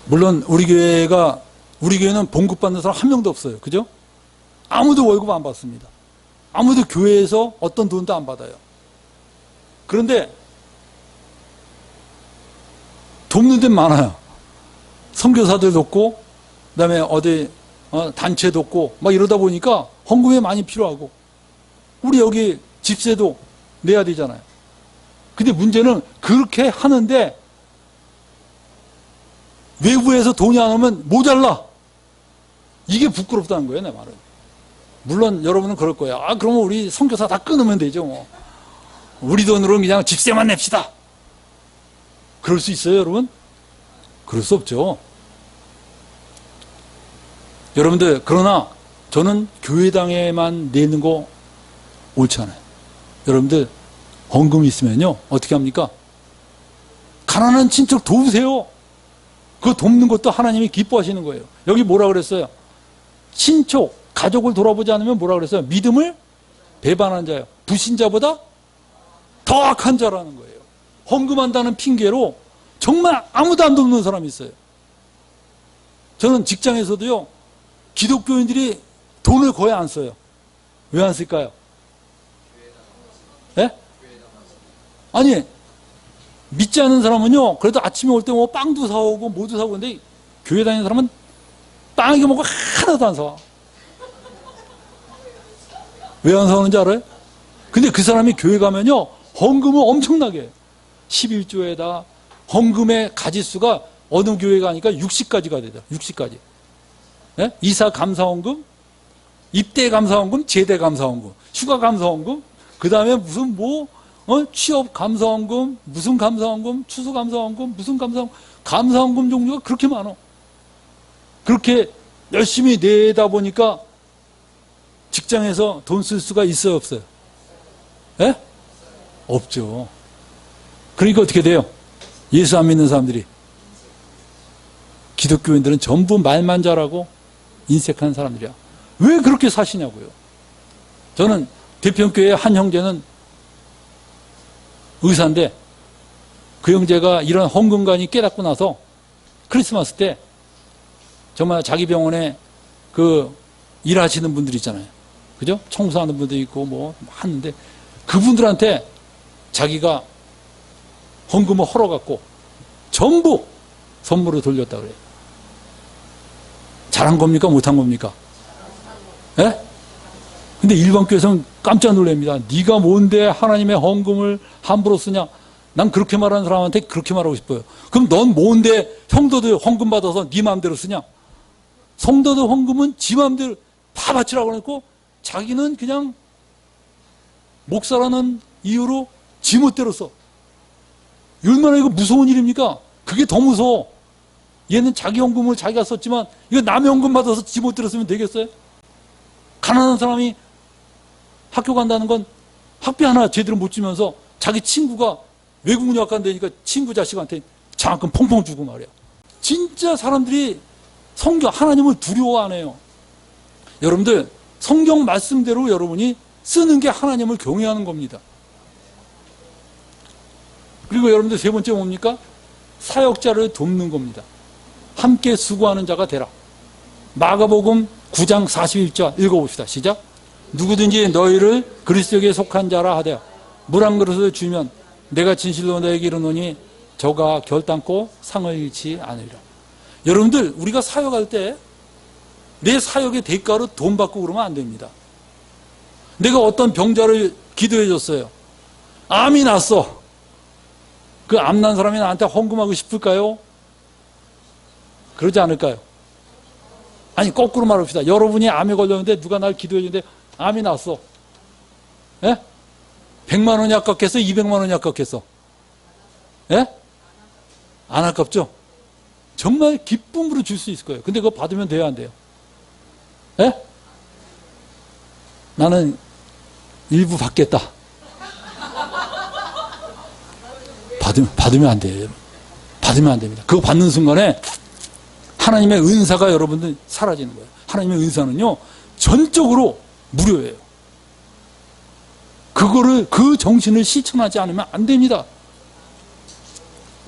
물론 우리 교회는 봉급받는 사람 한 명도 없어요. 그죠? 아무도 월급 안 받습니다. 아무도 교회에서 어떤 돈도 안 받아요. 그런데 돕는 데는 많아요. 선교사들 돕고 그다음에 어디 단체 돕고 막 이러다 보니까 헌금이 많이 필요하고 우리 여기 집세도 내야 되잖아요. 근데 문제는 그렇게 하는데 외부에서 돈이 안 오면 모자라. 이게 부끄럽다는 거예요, 내 말은. 물론 여러분은 그럴 거예요. 아, 그러면 우리 선교사 다 끊으면 되죠, 뭐. 우리 돈으로 그냥 집세만 냅시다. 그럴 수 있어요, 여러분? 그럴 수 없죠. 여러분들, 그러나 저는 교회당에만 내는 거 옳지 않아요. 여러분들, 헌금이 있으면요, 어떻게 합니까? 가난한 친척 도우세요. 그거 돕는 것도 하나님이 기뻐하시는 거예요. 여기 뭐라 그랬어요? 친척, 가족을 돌아보지 않으면 뭐라 그랬어요? 믿음을 배반한 자예요. 불신자보다 더 악한 자라는 거예요. 헌금한다는 핑계로 정말 아무도 안 돕는 사람이 있어요. 저는 직장에서도요, 기독교인들이 돈을 거의 안 써요. 왜 안 쓸까요? 예? 아니, 믿지 않는 사람은요, 그래도 아침에 올 때 뭐 빵도 사오고 뭐도 사오고 근데 교회 다니는 사람은 빵 이거 먹고 하나도 안 사. 왜 안 사오는지 알아요? 근데 그 사람이 교회 가면요, 헌금을 엄청나게 해요. 11조에다 헌금의 가지수가 어느 교회 가니까 60가지가 되죠. 60가지. 예? 이사 감사헌금, 입대 감사헌금, 제대 감사헌금, 휴가 감사헌금, 그 다음에 무슨 취업 감사헌금, 무슨 감사헌금, 추수 감사헌금, 무슨 감사헌금, 감사헌금 종류가 그렇게 많아. 그렇게 열심히 내다 보니까 직장에서 돈 쓸 수가 있어요, 없어요? 예? 없죠. 그러니까 어떻게 돼요? 예수 안 믿는 사람들이. 기독교인들은 전부 말만 잘하고 인색한 사람들이야. 왜 그렇게 사시냐고요. 저는 대평교회 한 형제는 의사인데 그 형제가 이런 헌금관이 깨닫고 나서 크리스마스 때 정말 자기 병원에 그 일하시는 분들 있잖아요. 그죠? 청소하는 분도 있고 뭐 하는데 그분들한테 자기가 헌금을 헐어갖고 전부 선물을 돌렸다 그래요. 잘한 겁니까? 못한 겁니까? 예? 근데 일반 교회에서는 깜짝 놀랍니다. 네가 뭔데 하나님의 헌금을 함부로 쓰냐? 난 그렇게 말하는 사람한테 그렇게 말하고 싶어요. 그럼 넌 뭔데 성도들 헌금 받아서 네 마음대로 쓰냐? 성도들 헌금은 지 마음대로 다 바치라고 그랬고 자기는 그냥 목사라는 이유로 지 멋대로 써. 얼마나 이거 무서운 일입니까? 그게 더 무서워. 얘는 자기 헌금을 자기가 썼지만 이거 남의 헌금 받아서 지 멋대로 쓰면 되겠어요? 가난한 사람이 학교 간다는 건 학비 하나 제대로 못 주면서 자기 친구가 외국 유학 간다니까 친구 자식한테 장학금 펑펑 주고 말이야. 진짜 사람들이 성경 하나님을 두려워 안 해요. 여러분들 성경 말씀대로 여러분이 쓰는 게 하나님을 경외하는 겁니다. 그리고 여러분들 세 번째 뭡니까? 사역자를 돕는 겁니다. 함께 수고하는 자가 되라. 마가복음 9장 41절 읽어봅시다. 시작. 누구든지 너희를 그리스도에게 속한 자라 하되 물 한 그릇을 주면 내가 진실로 너에게 이르노니 저가 결단코 상을 잃지 않으리라. 여러분들 우리가 사역할 때 내 사역의 대가로 돈 받고 그러면 안 됩니다. 내가 어떤 병자를 기도해 줬어요. 암이 났어. 그 암 난 사람이 나한테 헌금하고 싶을까요? 그러지 않을까요? 아니 거꾸로 말합시다. 여러분이 암에 걸렸는데 누가 날 기도해 주는데 암이 났어. 예? 100만 원이 아깝겠어? 200만 원이 아깝겠어? 예? 안 아깝죠? 정말 기쁨으로 줄 수 있을 거예요. 근데 그거 받으면 돼요, 안 돼요? 예? 나는 일부 받겠다. 받으면 안 돼요. 받으면 안 됩니다. 그거 받는 순간에 하나님의 은사가 여러분들 사라지는 거예요. 하나님의 은사는요, 전적으로 무료예요. 그 정신을 실천하지 않으면 안 됩니다.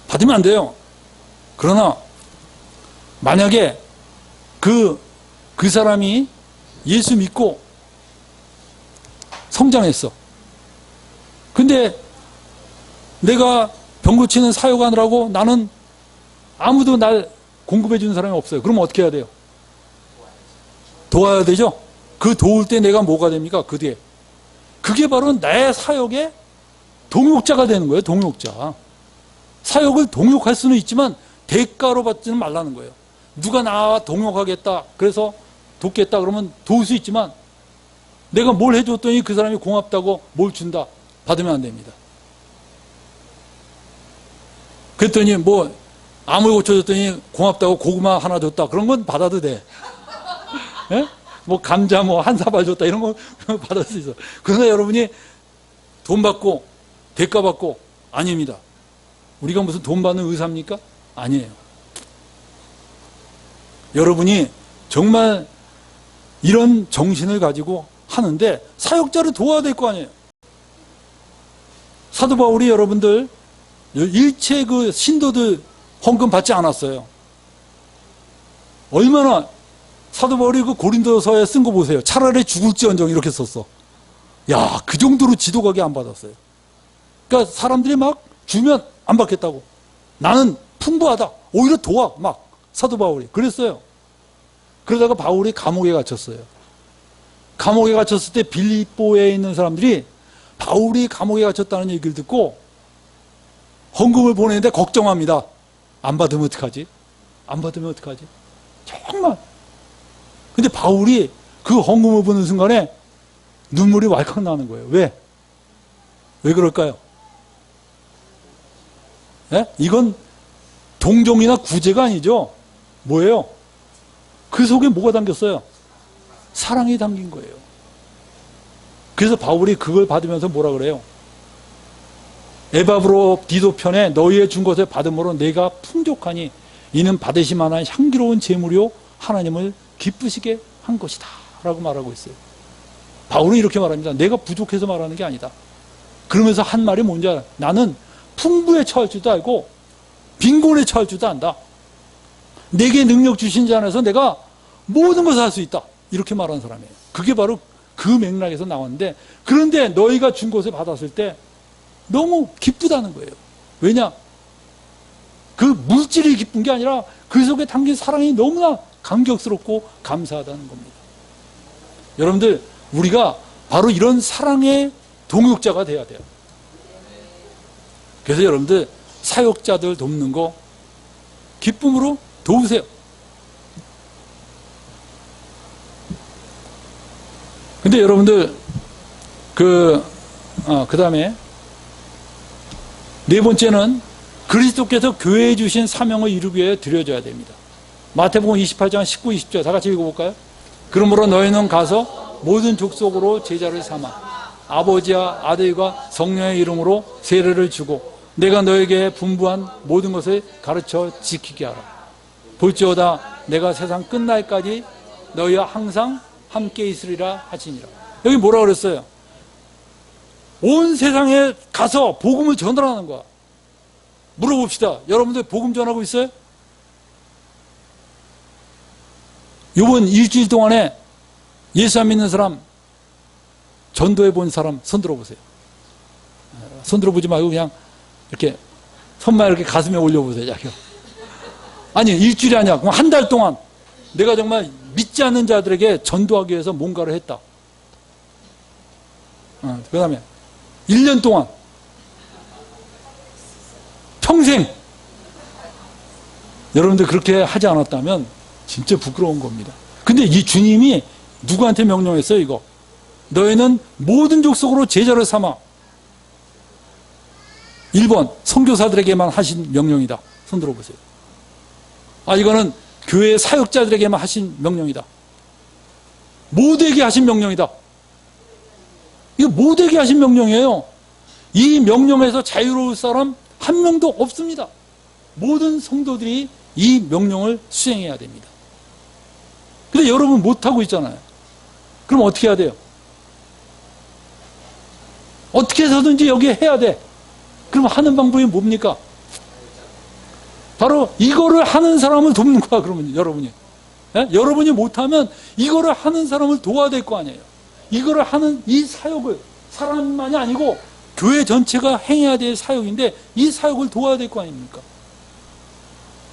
받으면 안 돼요. 그러나, 만약에 그 사람이 예수 믿고 성장했어. 근데 내가 병 고치는 사역하느라고 나는 아무도 날 공급해 주는 사람이 없어요. 그럼 어떻게 해야 돼요? 도와야 되죠? 그 도울 때 내가 뭐가 됩니까? 그 뒤에. 그게 바로 나의 사역의 동역자가 되는 거예요. 동역자. 사역을 동역할 수는 있지만 대가로 받지는 말라는 거예요. 누가 나와 동역하겠다, 그래서 돕겠다 그러면 도울 수 있지만 내가 뭘 해줬더니 그 사람이 고맙다고 뭘 준다, 받으면 안 됩니다. 그랬더니 뭐 암을 고쳐줬더니 고맙다고 고구마 하나 줬다, 그런 건 받아도 돼. 예? 뭐 감자 뭐 한 사발 줬다, 이런 거 받을 수 있어. 그러나 여러분이 돈 받고 대가 받고, 아닙니다. 우리가 무슨 돈 받는 의사입니까? 아니에요. 여러분이 정말 이런 정신을 가지고 하는데 사역자를 도와야 될 거 아니에요. 사도 바울이 여러분들 일체 그 신도들 헌금 받지 않았어요. 얼마나 사도 바울이 그 고린도서에 쓴 거 보세요. 차라리 죽을지언정 이렇게 썼어. 야, 그 정도로 지도가게 안 받았어요. 그러니까 사람들이 막 주면 안 받겠다고. 나는 풍부하다. 오히려 도와. 막 사도 바울이 그랬어요. 그러다가 바울이 감옥에 갇혔어요. 감옥에 갇혔을 때 빌립보에 있는 사람들이 바울이 감옥에 갇혔다는 얘기를 듣고 헌금을 보내는데 걱정합니다. 안 받으면 어떡하지? 안 받으면 어떡하지? 정말. 근데 바울이 그 헌금을 보는 순간에 눈물이 왈칵 나는 거예요. 왜? 왜 그럴까요? 예? 이건 동정이나 구제가 아니죠. 뭐예요? 그 속에 뭐가 담겼어요? 사랑이 담긴 거예요. 그래서 바울이 그걸 받으면서 뭐라 그래요? 에바브로 디도 편에 너희의 준 것을 받음으로 내가 풍족하니 이는 받으실 만한 향기로운 제물이요 하나님을 기쁘시게 한 것이다 라고 말하고 있어요. 바울은 이렇게 말합니다. 내가 부족해서 말하는 게 아니다. 그러면서 한 말이 뭔지 알아? 나는 풍부에 처할 줄도 알고 빈곤에 처할 줄도 안다. 내게 능력 주신 자 안에서 내가 모든 것을 할 수 있다. 이렇게 말하는 사람이에요. 그게 바로 그 맥락에서 나왔는데, 그런데 너희가 준 것을 받았을 때 너무 기쁘다는 거예요. 왜냐? 그 물질이 기쁜 게 아니라 그 속에 담긴 사랑이 너무나 감격스럽고 감사하다는 겁니다. 여러분들, 우리가 바로 이런 사랑의 동역자가 돼야 돼요. 그래서 여러분들, 사역자들 돕는 거 기쁨으로 도우세요. 근데 여러분들, 그 다음에 네 번째는 그리스도께서 교회에 주신 사명을 이루기 위해 드려져야 됩니다. 마태복음 28장 19, 20절 다 같이 읽어볼까요? 그러므로 너희는 가서 모든 족속으로 제자를 삼아 아버지와 아들과 성령의 이름으로 세례를 주고 내가 너에게 분부한 모든 것을 가르쳐 지키게 하라. 볼지어다 내가 세상 끝날까지 너희와 항상 함께 있으리라 하시니라. 여기 뭐라 그랬어요? 온 세상에 가서 복음을 전하라는 거야. 물어봅시다. 여러분들 복음 전하고 있어요? 이번 일주일 동안에 예수 안 믿는 사람, 전도해 본 사람 손 들어보세요. 손 들어보지 말고 그냥 이렇게 손만 이렇게 가슴에 올려보세요. 아니, 일주일이 아니야. 그럼 한 달 동안 내가 정말 믿지 않는 자들에게 전도하기 위해서 뭔가를 했다. 그 다음에 1년 동안 평생 여러분들 그렇게 하지 않았다면 진짜 부끄러운 겁니다. 근데 이 주님이 누구한테 명령했어요? 이거 너희는 모든 족속으로 제자를 삼아. 1번 선교사들에게만 하신 명령이다. 손 들어보세요. 이거는 교회 사역자들에게만 하신 명령이다. 모두에게 하신 명령이다. 이거 모두에게 하신 명령이에요. 이 명령에서 자유로울 사람 한 명도 없습니다. 모든 성도들이 이 명령을 수행해야 됩니다. 근데 여러분 못하고 있잖아요. 그럼 어떻게 해야 돼요? 어떻게 해서든지 여기에 해야 돼. 그럼 하는 방법이 뭡니까? 바로 이거를 하는 사람을 돕는 거야. 그러면 여러분이. 예? 여러분이 못하면 이거를 하는 사람을 도와야 될 거 아니에요. 이거를 하는 이 사역을 사람만이 아니고 교회 전체가 행해야 될 사역인데 이 사역을 도와야 될 거 아닙니까?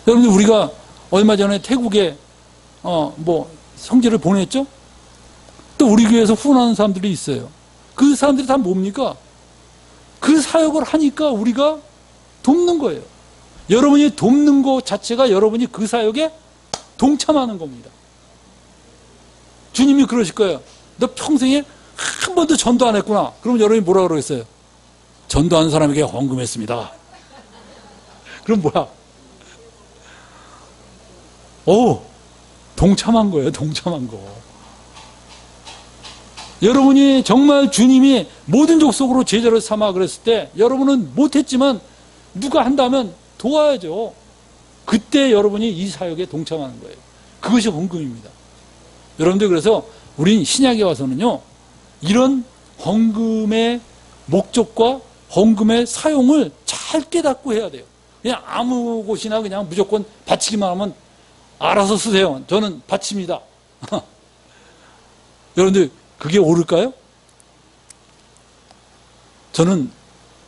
여러분들 우리가 얼마 전에 태국에 성지를 보냈죠? 또 우리 교회에서 후원하는 사람들이 있어요. 그 사람들이 다 뭡니까? 그 사역을 하니까 우리가 돕는 거예요. 여러분이 돕는 것 자체가 여러분이 그 사역에 동참하는 겁니다. 주님이 그러실 거예요. 너 평생에 한 번도 전도 안 했구나. 그럼 여러분이 뭐라 그러겠어요? 전도하는 사람에게 헌금했습니다. 그럼 뭐야? 동참한 거예요. 동참한 거. 여러분이 정말 주님이 모든 족속으로 제자를 삼아 그랬을 때 여러분은 못했지만 누가 한다면 도와야죠. 그때 여러분이 이 사역에 동참하는 거예요. 그것이 헌금입니다. 여러분들 그래서 우린 신약에 와서는요. 이런 헌금의 목적과 헌금의 사용을 잘 깨닫고 해야 돼요. 그냥 아무 곳이나 그냥 무조건 바치기만 하면 알아서 쓰세요. 저는 바칩니다. 여러분들 그게 옳을까요? 저는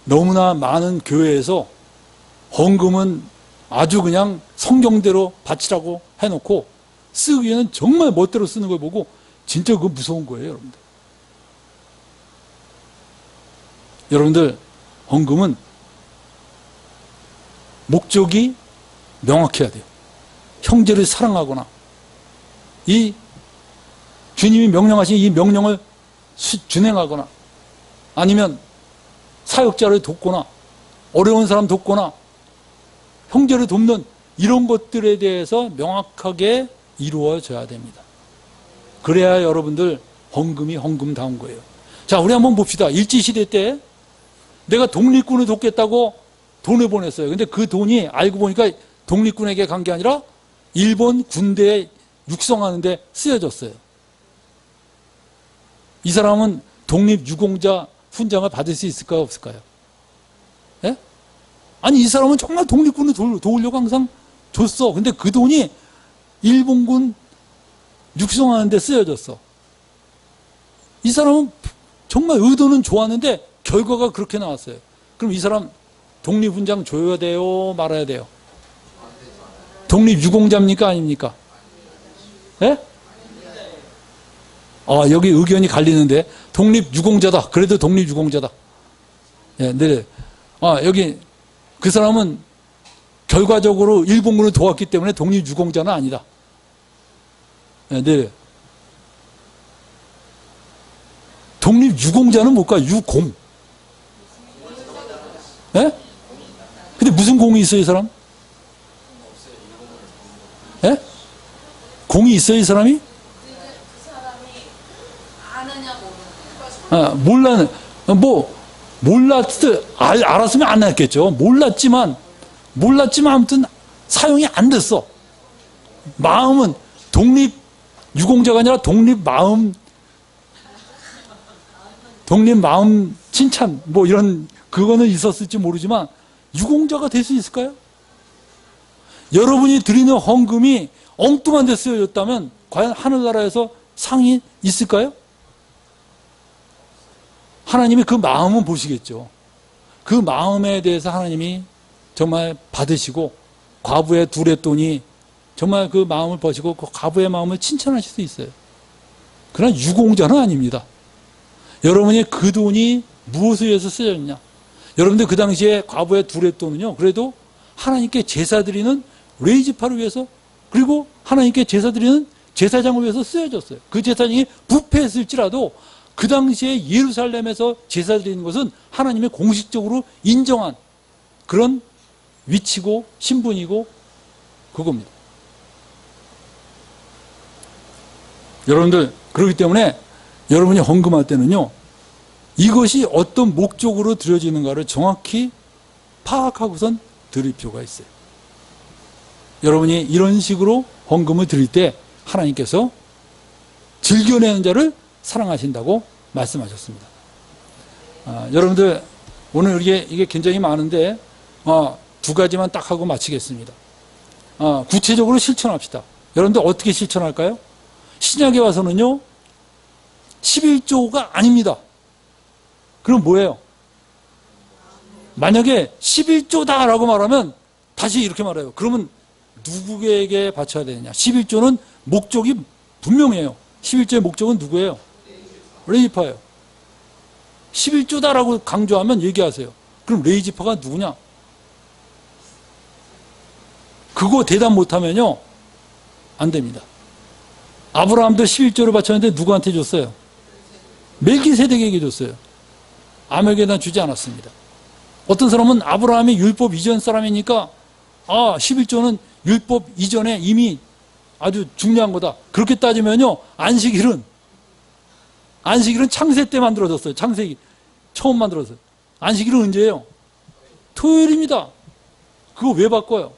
너무나 많은 교회에서 헌금은 아주 그냥 성경대로 바치라고 해놓고 쓰기에는 정말 멋대로 쓰는 걸 보고 진짜 그거 무서운 거예요, 여러분들. 여러분들 헌금은 목적이 명확해야 돼요. 형제를 사랑하거나 이 주님이 명령하신 이 명령을 준행하거나 아니면 사역자를 돕거나 어려운 사람 돕거나 형제를 돕는 이런 것들에 대해서 명확하게 이루어져야 됩니다. 그래야 여러분들 헌금이 헌금다운 거예요. 자, 우리 한번 봅시다. 일제시대 때 내가 독립군을 돕겠다고 돈을 보냈어요. 근데 그 돈이 알고 보니까 독립군에게 간 게 아니라 일본 군대에 육성하는 데 쓰여졌어요. 이 사람은 독립유공자 훈장을 받을 수 있을까요? 없을까요? 예? 아니, 이 사람은 정말 독립군을 도우려고 항상 줬어. 근데 그 돈이 일본군 육성하는 데 쓰여졌어. 이 사람은 정말 의도는 좋았는데 결과가 그렇게 나왔어요. 그럼 이 사람 독립훈장 줘야 돼요? 말아야 돼요? 독립유공자입니까? 아닙니까? 예? 여기 의견이 갈리는데 독립유공자다. 그래도 독립유공자다. 예, 네. 여기 그 사람은 결과적으로 일본군을 도왔기 때문에 독립유공자는 아니다. 예, 네. 독립유공자는 뭘까? 유공. 예? 근데 무슨 공이 있어요, 이 사람? 예? 공이 있어요, 이 사람이? 알았으면 안 했겠죠. 몰랐지만 아무튼 사용이 안 됐어. 마음은 독립유공자가 아니라 독립마음 칭찬, 그거는 있었을지 모르지만, 유공자가 될 수 있을까요? 여러분이 드리는 헌금이 엉뚱한 데 쓰여졌다면, 과연 하늘나라에서 상이 있을까요? 하나님이 그 마음은 보시겠죠. 그 마음에 대해서 하나님이 정말 받으시고, 과부의 둘의 돈이 정말 그 마음을 보시고, 그 과부의 마음을 칭찬하실 수 있어요. 그러나 유공자는 아닙니다. 여러분이 그 돈이 무엇을 위해서 쓰였냐? 여러분들 그 당시에 과부의 둘의 돈은요, 그래도 하나님께 제사 드리는 레이지파를 위해서, 그리고 하나님께 제사 드리는 제사장을 위해서 쓰여졌어요. 그 제사장이 부패했을지라도 그 당시에 예루살렘에서 제사 드리는 것은 하나님의 공식적으로 인정한 그런 위치고 신분이고 그겁니다. 여러분들, 그렇기 때문에 여러분이 헌금할 때는요, 이것이 어떤 목적으로 드려지는가를 정확히 파악하고선 드릴 필요가 있어요. 여러분이 이런 식으로 헌금을 드릴 때 하나님께서 즐겨내는 자를 사랑하신다고 말씀하셨습니다. 여러분들, 오늘 이게 굉장히 많은데 두 가지만 딱 하고 마치겠습니다. 구체적으로 실천합시다. 여러분들 어떻게 실천할까요? 신약에 와서는요, 11조가 아닙니다. 그럼 뭐예요? 만약에 11조다라고 말하면 다시 이렇게 말해요. 그러면 누구에게 바쳐야 되느냐? 11조는 목적이 분명해요. 11조의 목적은 누구예요? 레이지파예요. 11조다라고 강조하면 얘기하세요. 그럼 레이지파가 누구냐? 그거 대답 못하면요, 안 됩니다. 아브라함도 11조를 바쳤는데 누구한테 줬어요? 멜기세덱에게 줬어요. 아멜에게는 주지 않았습니다. 어떤 사람은 아브라함이 율법 이전 사람이니까 11조는 율법 이전에 이미 아주 중요한 거다. 그렇게 따지면요, 안식일은 창세 때 만들어졌어요. 창세기 처음 만들었어요. 안식일은 언제예요? 토요일입니다. 그거 왜 바꿔요?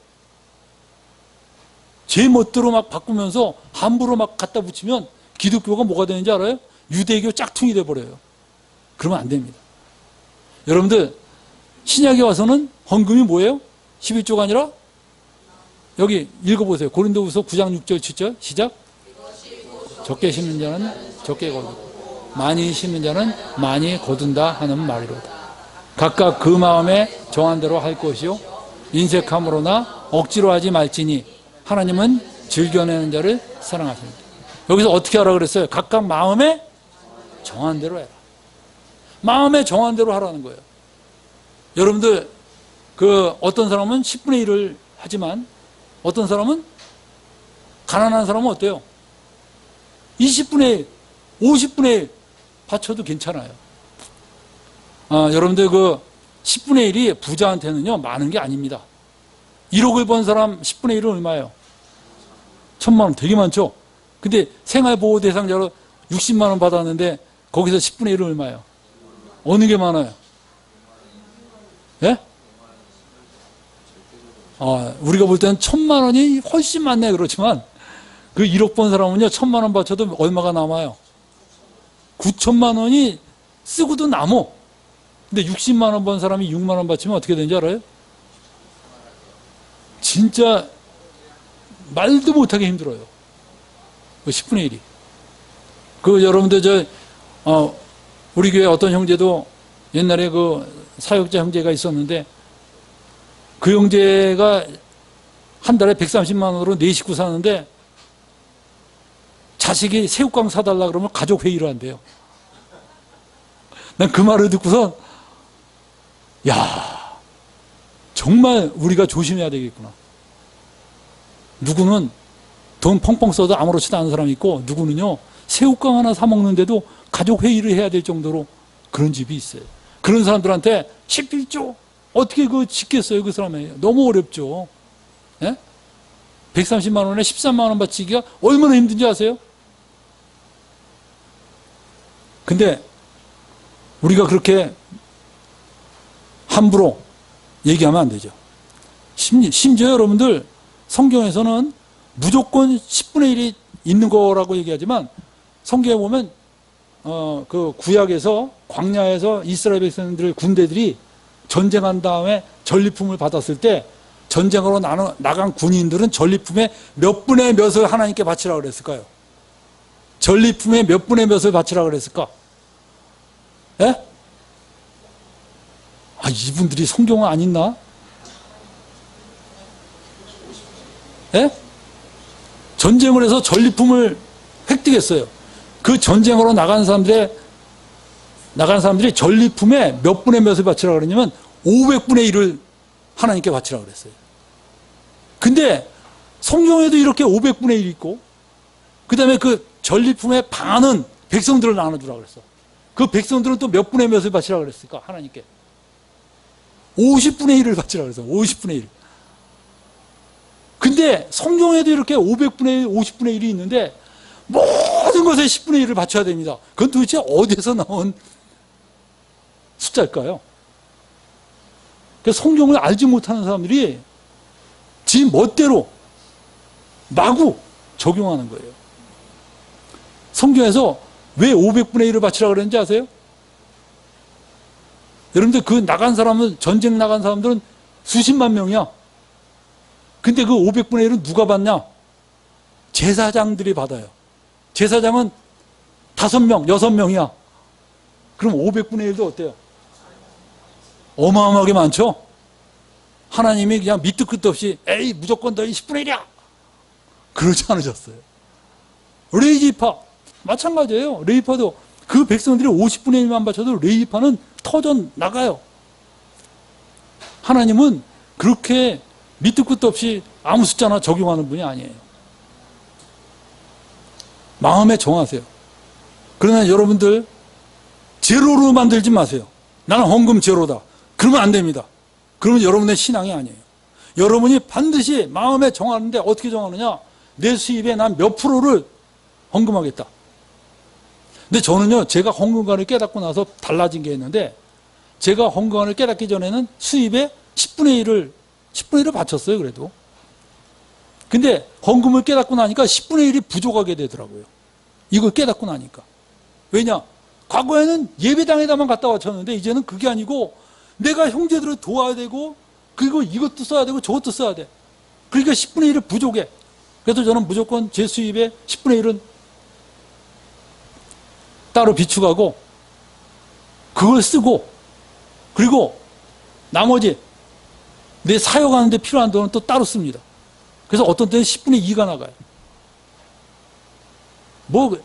제 멋대로 막 바꾸면서 함부로 막 갖다 붙이면 기독교가 뭐가 되는지 알아요? 유대교 짝퉁이 돼버려요. 그러면 안 됩니다. 여러분들, 신약에 와서는 헌금이 뭐예요? 11조가 아니라 여기 읽어보세요. 고린도후서 9장 6절 7절 시작. 적게 심는 자는 적게 거두고 많이 심는 자는 많이 거둔다 하는 말이로다. 각각 그 마음에 정한 대로 할 것이요 인색함으로나 억지로 하지 말지니 하나님은 즐겨내는 자를 사랑하십니다. 여기서 어떻게 하라 그랬어요? 각각 마음에 정한 대로 해라. 마음에 정한 대로 하라는 거예요. 여러분들, 어떤 사람은 10분의 1을 하지만 어떤 사람은, 가난한 사람은 어때요? 20분의 1, 50분의 1 바쳐도 괜찮아요. 여러분들 10분의 1이 부자한테는요, 많은 게 아닙니다. 1억을 번 사람 10분의 1은 얼마예요? 1,000만 원, 되게 많죠? 근데 생활보호 대상자로 60만 원 받았는데 거기서 10분의 1은 얼마예요? 어느 게 많아요? 예? 우리가 볼 때는 1,000만 원이 훨씬 많네. 그렇지만 그 1억 번 사람은요, 1,000만 원 바쳐도 얼마가 남아요? 9천만 원이 쓰고도 남어. 근데 60만 원 번 사람이 6만 원 바치면 어떻게 되는지 알아요? 진짜 말도 못하게 힘들어요. 10분의 1이. 여러분들, 우리 교회 어떤 형제도 옛날에 사역자 형제가 있었는데, 그 형제가 한 달에 130만 원으로 4식구 사는데, 자식이 새우깡 사달라 그러면 가족 회의를 한대요. 난 그 말을 듣고선, 야, 정말 우리가 조심해야 되겠구나. 누구는 돈 펑펑 써도 아무렇지도 않은 사람이 있고, 누구는요, 새우깡 하나 사 먹는데도 가족 회의를 해야 될 정도로 그런 집이 있어요. 그런 사람들한테 11조 어떻게 짓겠어요? 그 사람이 너무 어렵죠. 예? 130만 원에 13만 원 바치기가 얼마나 힘든지 아세요? 근데 우리가 그렇게 함부로 얘기하면 안 되죠. 심지어 여러분들, 성경에서는 무조건 10분의 1이 있는 거라고 얘기하지만, 성경에 보면 그 구약에서, 광야에서 이스라엘 백성들, 군대들이 전쟁한 다음에 전리품을 받았을 때, 전쟁으로 나간 군인들은 전리품의 몇 분의 몇을 하나님께 바치라고 그랬을까요? 전리품의 몇 분의 몇을 바치라고 그랬을까? 예? 이분들이 성경은 안 읽나? 예? 전쟁을 해서 전리품을 획득했어요. 그 전쟁으로 나간 사람들이 전리품의 몇 분의 몇을 바치라고 그랬냐면 500분의 1을 하나님께 바치라고 그랬어요. 근데 성경에도 이렇게 500분의 1이 있고, 그 다음에 그 전리품의 반은 백성들을 나눠주라고 그랬어. 그 백성들은 또 몇 분의 몇을 바치라고 그랬을까? 하나님께. 50분의 1을 바치라 그래서 50분의 1. 근데 성경에도 이렇게 500분의 1, 50분의 1이 있는데 모든 것에 10분의 1을 바쳐야 됩니다. 그건 도대체 어디서 나온 숫자일까요? 성경을 알지 못하는 사람들이 지 멋대로 마구 적용하는 거예요. 성경에서 왜 500분의 1을 바치라고 그랬는지 아세요? 여러분들 그 나간 사람은, 전쟁 나간 사람들은 수십만 명이야. 근데 그 500분의 1은 누가 받냐? 제사장들이 받아요. 제사장은 5명, 6명이야. 그럼 500분의 1도 어때요? 어마어마하게 많죠? 하나님이 그냥 밑도 끝도 없이 에이 무조건 너희 10분의 1이야 그러지 않으셨어요. 레위지파 마찬가지예요. 레위파도 그 백성들이 50분의 1만 바쳐도 레위파는 터져 나가요. 하나님은 그렇게 밑도 끝도 없이 아무 숫자나 적용하는 분이 아니에요. 마음에 정하세요. 그러나 여러분들 제로로 만들지 마세요. 나는 헌금 제로다. 그러면 안 됩니다. 그러면 여러분의 신앙이 아니에요. 여러분이 반드시 마음에 정하는데 어떻게 정하느냐? 내 수입에 난 몇 프로를 헌금하겠다. 근데 저는요, 제가 헌금관을 깨닫고 나서 달라진 게 있는데, 제가 헌금관을 깨닫기 전에는 수입의 10분의 1을 바쳤어요, 그래도. 근데 헌금을 깨닫고 나니까 10분의 1이 부족하게 되더라고요. 이걸 깨닫고 나니까. 왜냐? 과거에는 예배당에다만 갖다 바쳤는데, 이제는 그게 아니고, 내가 형제들을 도와야 되고, 그리고 이것도 써야 되고, 저것도 써야 돼. 그러니까 10분의 1을 부족해. 그래서 저는 무조건 제 수입의 10분의 1은 따로 비축하고, 그걸 쓰고, 그리고 나머지 내 사역하는데 필요한 돈은 또 따로 씁니다. 그래서 어떤 때는 10분의 2가 나가요. 뭐,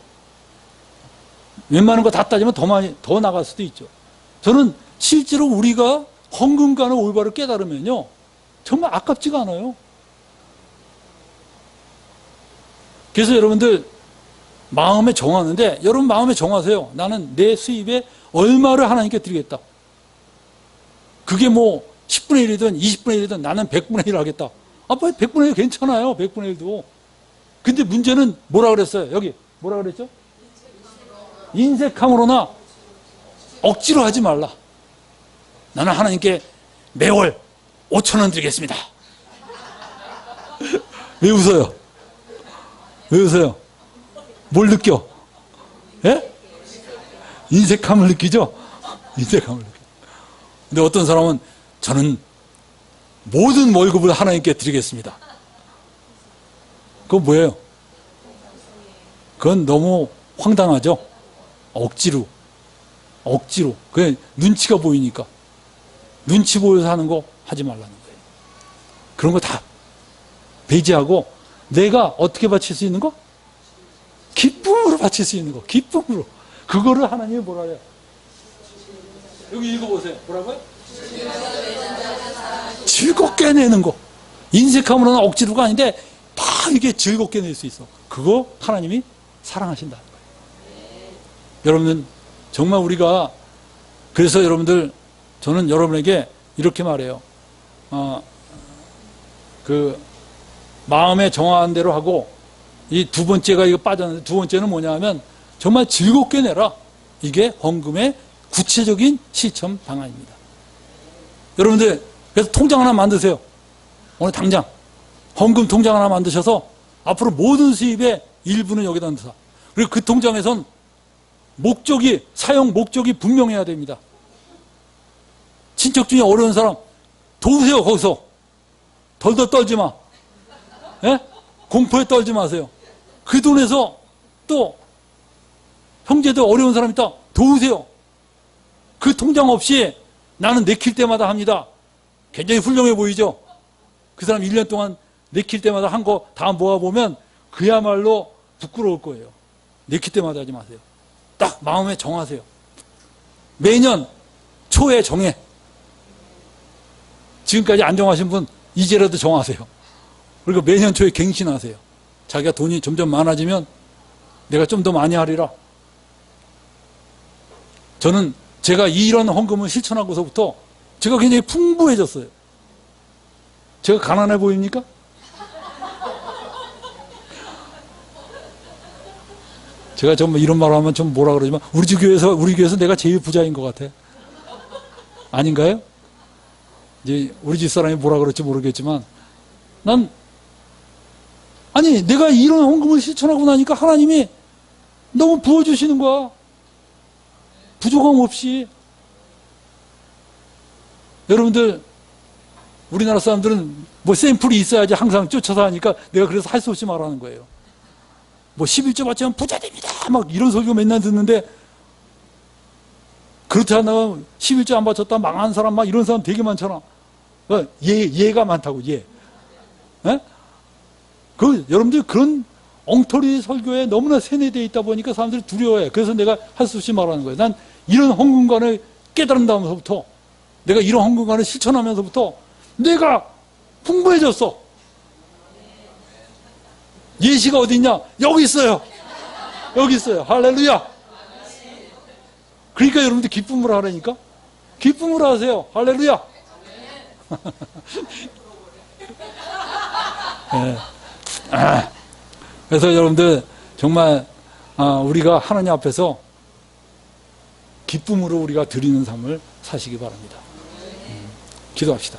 웬만한 거 다 따지면 더 나갈 수도 있죠. 저는 실제로 우리가 헌금관을 올바로 깨달으면요, 정말 아깝지가 않아요. 그래서 여러분들 마음에 정하는데, 여러분 마음에 정하세요. 나는 내 수입에 얼마를 하나님께 드리겠다. 그게 뭐 10분의 1이든 20분의 1이든 나는 100분의 1을 하겠다. 아, 100분의 1 괜찮아요. 100분의 1도. 근데 문제는 뭐라 그랬어요? 여기 뭐라 그랬죠? 인색함으로나 억지로 하지 말라. 나는 하나님께 매월 5,000원 드리겠습니다. 왜 웃어요? 왜 웃어요? 뭘 느껴? 예? 인색함을 느끼죠? 인색함을 느끼죠. 근데 어떤 사람은 저는 모든 월급을 하나님께 드리겠습니다. 그건 뭐예요? 그건 너무 황당하죠? 억지로. 그게 눈치가 보이니까. 눈치 보여서 하는 거 하지 말라는 거예요. 그런 거 다 배제하고, 내가 어떻게 바칠 수 있는 거? 기쁨으로 바칠 수 있는 거. 기쁨으로. 그거를 하나님이 뭐라 해요? 여기 읽어보세요. 뭐라고요? 즐겁게 내는 거. 인색함으로는 억지로가 아닌데 다 이게 즐겁게 낼 수 있어. 그거 하나님이 사랑하신다는 거예요. 여러분은 정말 우리가, 그래서 여러분들, 저는 여러분에게 이렇게 말해요. 마음에 정한 대로 하고, 이 두 번째가 이거 빠졌는데, 두 번째는 뭐냐 하면 정말 즐겁게 내라. 이게 헌금의 구체적인 실천 방안입니다. 여러분들, 그래서 통장 하나 만드세요. 오늘 당장 헌금 통장 하나 만드셔서 앞으로 모든 수입의 일부는 여기다 넣자. 그리고 그 통장에선 사용 목적이 분명해야 됩니다. 친척 중에 어려운 사람 도우세요. 거기서 덜덜 떨지 마. 예? 공포에 떨지 마세요. 그 돈에서 또 형제들 어려운 사람 있다, 도우세요. 그 통장 없이 나는 내킬 때마다 합니다. 굉장히 훌륭해 보이죠? 그 사람 1년 동안 내킬 때마다 한 거 다 모아보면 그야말로 부끄러울 거예요. 내킬 때마다 하지 마세요. 딱 마음에 정하세요. 매년 초에 정해. 지금까지 안 정하신 분 이제라도 정하세요. 그리고 매년 초에 갱신하세요. 자기가 돈이 점점 많아지면 내가 좀 더 많이 하리라. 저는 제가 이런 헌금을 실천하고서부터 제가 굉장히 풍부해졌어요. 제가 가난해 보입니까? 제가 좀 이런 말 하면 좀 뭐라 그러지만 우리 교회에서 내가 제일 부자인 것 같아. 아닌가요? 이제 우리 집 사람이 뭐라 그럴지 모르겠지만 내가 이런 헌금을 실천하고 나니까 하나님이 너무 부어주시는 거야. 부족함 없이. 여러분들, 우리나라 사람들은 뭐 샘플이 있어야지 항상 쫓아서 하니까 내가 그래서 할 수 없이 말하는 거예요. 뭐 11조 받지면 부자 됩니다. 막 이런 소리가 맨날 듣는데, 그렇지 않나 11조 안 바쳤다 망한 사람 막 이런 사람 되게 많잖아. 예가 많다고, 예. 예? 여러분들 그런 엉터리 설교에 너무나 세뇌되어 있다 보니까 사람들이 두려워해. 그래서 내가 할 수 없이 말하는 거예요. 난 이런 헌금관을 깨달은 다음부터, 내가 이런 헌금관을 실천하면서부터 내가 풍부해졌어. 예시가 어디 있냐? 여기 있어요. 여기 있어요. 할렐루야. 그러니까 여러분들 기쁨을 하라니까. 기쁨을 하세요. 할렐루야. 네. 그래서 여러분들 정말 우리가 하나님 앞에서 기쁨으로 우리가 드리는 삶을 사시기 바랍니다. 기도합시다.